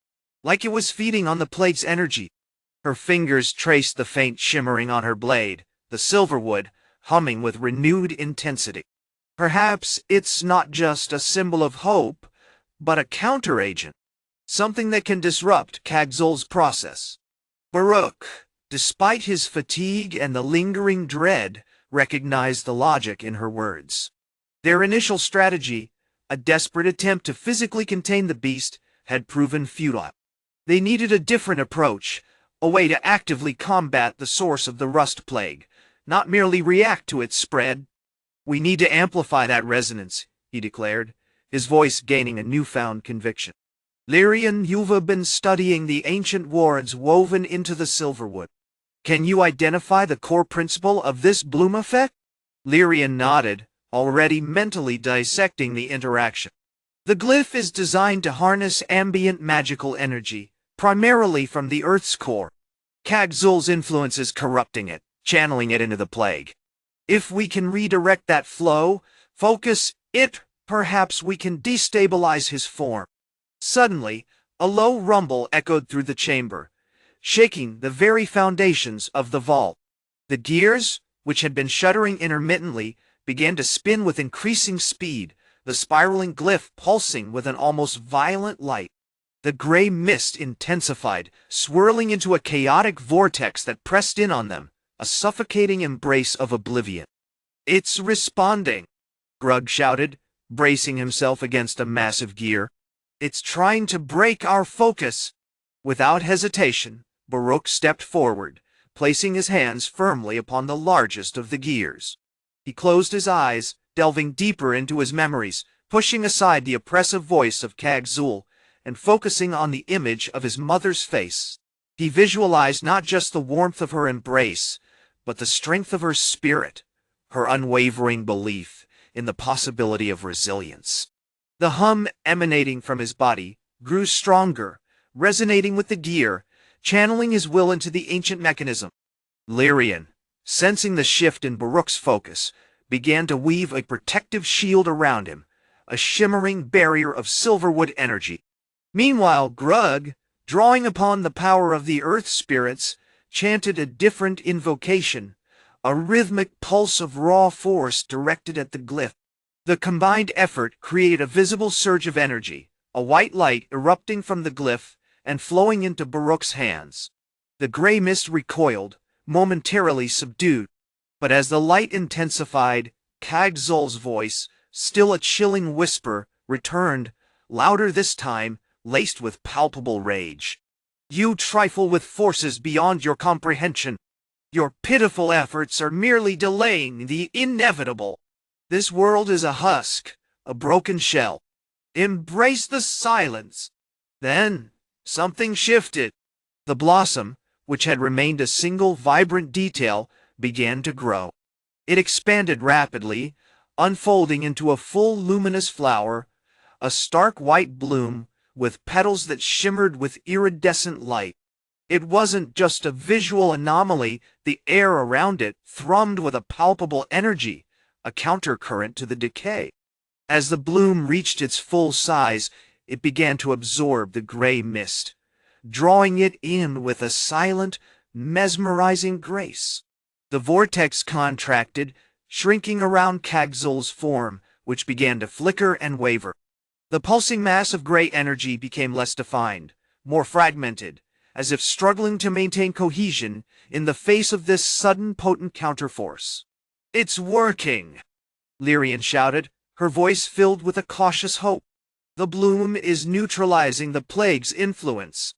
like it was feeding on the plague's energy. Her fingers traced the faint shimmering on her blade, the silverwood humming with renewed intensity. Perhaps it's not just a symbol of hope, but a counteragent, something that can disrupt Kagg-Zul's process. Baruch, despite his fatigue and the lingering dread, recognized the logic in her words. Their initial strategy, a desperate attempt to physically contain the beast, had proven futile. They needed a different approach, a way to actively combat the source of the rust plague, not merely react to its spread. "We need to amplify that resonance," he declared, his voice gaining a newfound conviction. "Lyrian, you've been studying the ancient wards woven into the silverwood. Can you identify the core principle of this bloom effect?" Lyrian nodded, already mentally dissecting the interaction. The glyph is designed to harness ambient magical energy, primarily from the Earth's core. Kagg-Zul's influence is corrupting it, channeling it into the plague. If we can redirect that flow, focus it, perhaps we can destabilize his form. Suddenly, a low rumble echoed through the chamber, shaking the very foundations of the vault. The gears, which had been shuddering intermittently, began to spin with increasing speed, the spiraling glyph pulsing with an almost violent light. The gray mist intensified, swirling into a chaotic vortex that pressed in on them, a suffocating embrace of oblivion. "It's responding," Grug shouted, bracing himself against a massive gear. "It's trying to break our focus." Without hesitation, Baruch stepped forward, placing his hands firmly upon the largest of the gears. He closed his eyes, delving deeper into his memories, pushing aside the oppressive voice of Kagg-Zul, and focusing on the image of his mother's face. He visualized not just the warmth of her embrace, but the strength of her spirit, her unwavering belief in the possibility of resilience. The hum emanating from his body grew stronger, resonating with the gear, channeling his will into the ancient mechanism. Lyrian, sensing the shift in Baruch's focus, began to weave a protective shield around him, a shimmering barrier of silverwood energy. Meanwhile, Grug, drawing upon the power of the earth spirits, chanted a different invocation, a rhythmic pulse of raw force directed at the glyph. The combined effort created a visible surge of energy, a white light erupting from the glyph and flowing into Baruch's hands. The gray mist recoiled, momentarily subdued, but as the light intensified, Kagg-Zul's voice, still a chilling whisper, returned, louder this time, laced with palpable rage. "You trifle with forces beyond your comprehension. Your pitiful efforts are merely delaying the inevitable. This world is a husk, a broken shell. Embrace the silence." Then, something shifted. The blossom, which had remained a single vibrant detail, began to grow. It expanded rapidly, unfolding into a full luminous flower, a stark white bloom with petals that shimmered with iridescent light. It wasn't just a visual anomaly, the air around it thrummed with a palpable energy, a countercurrent to the decay. As the bloom reached its full size, it began to absorb the gray mist, drawing it in with a silent, mesmerizing grace. The vortex contracted, shrinking around Kagg-Zul's form, which began to flicker and waver. The pulsing mass of gray energy became less defined, more fragmented, as if struggling to maintain cohesion in the face of this sudden potent counterforce. "It's working!" Lyrian shouted, her voice filled with a cautious hope. "The bloom is neutralizing the plague's influence."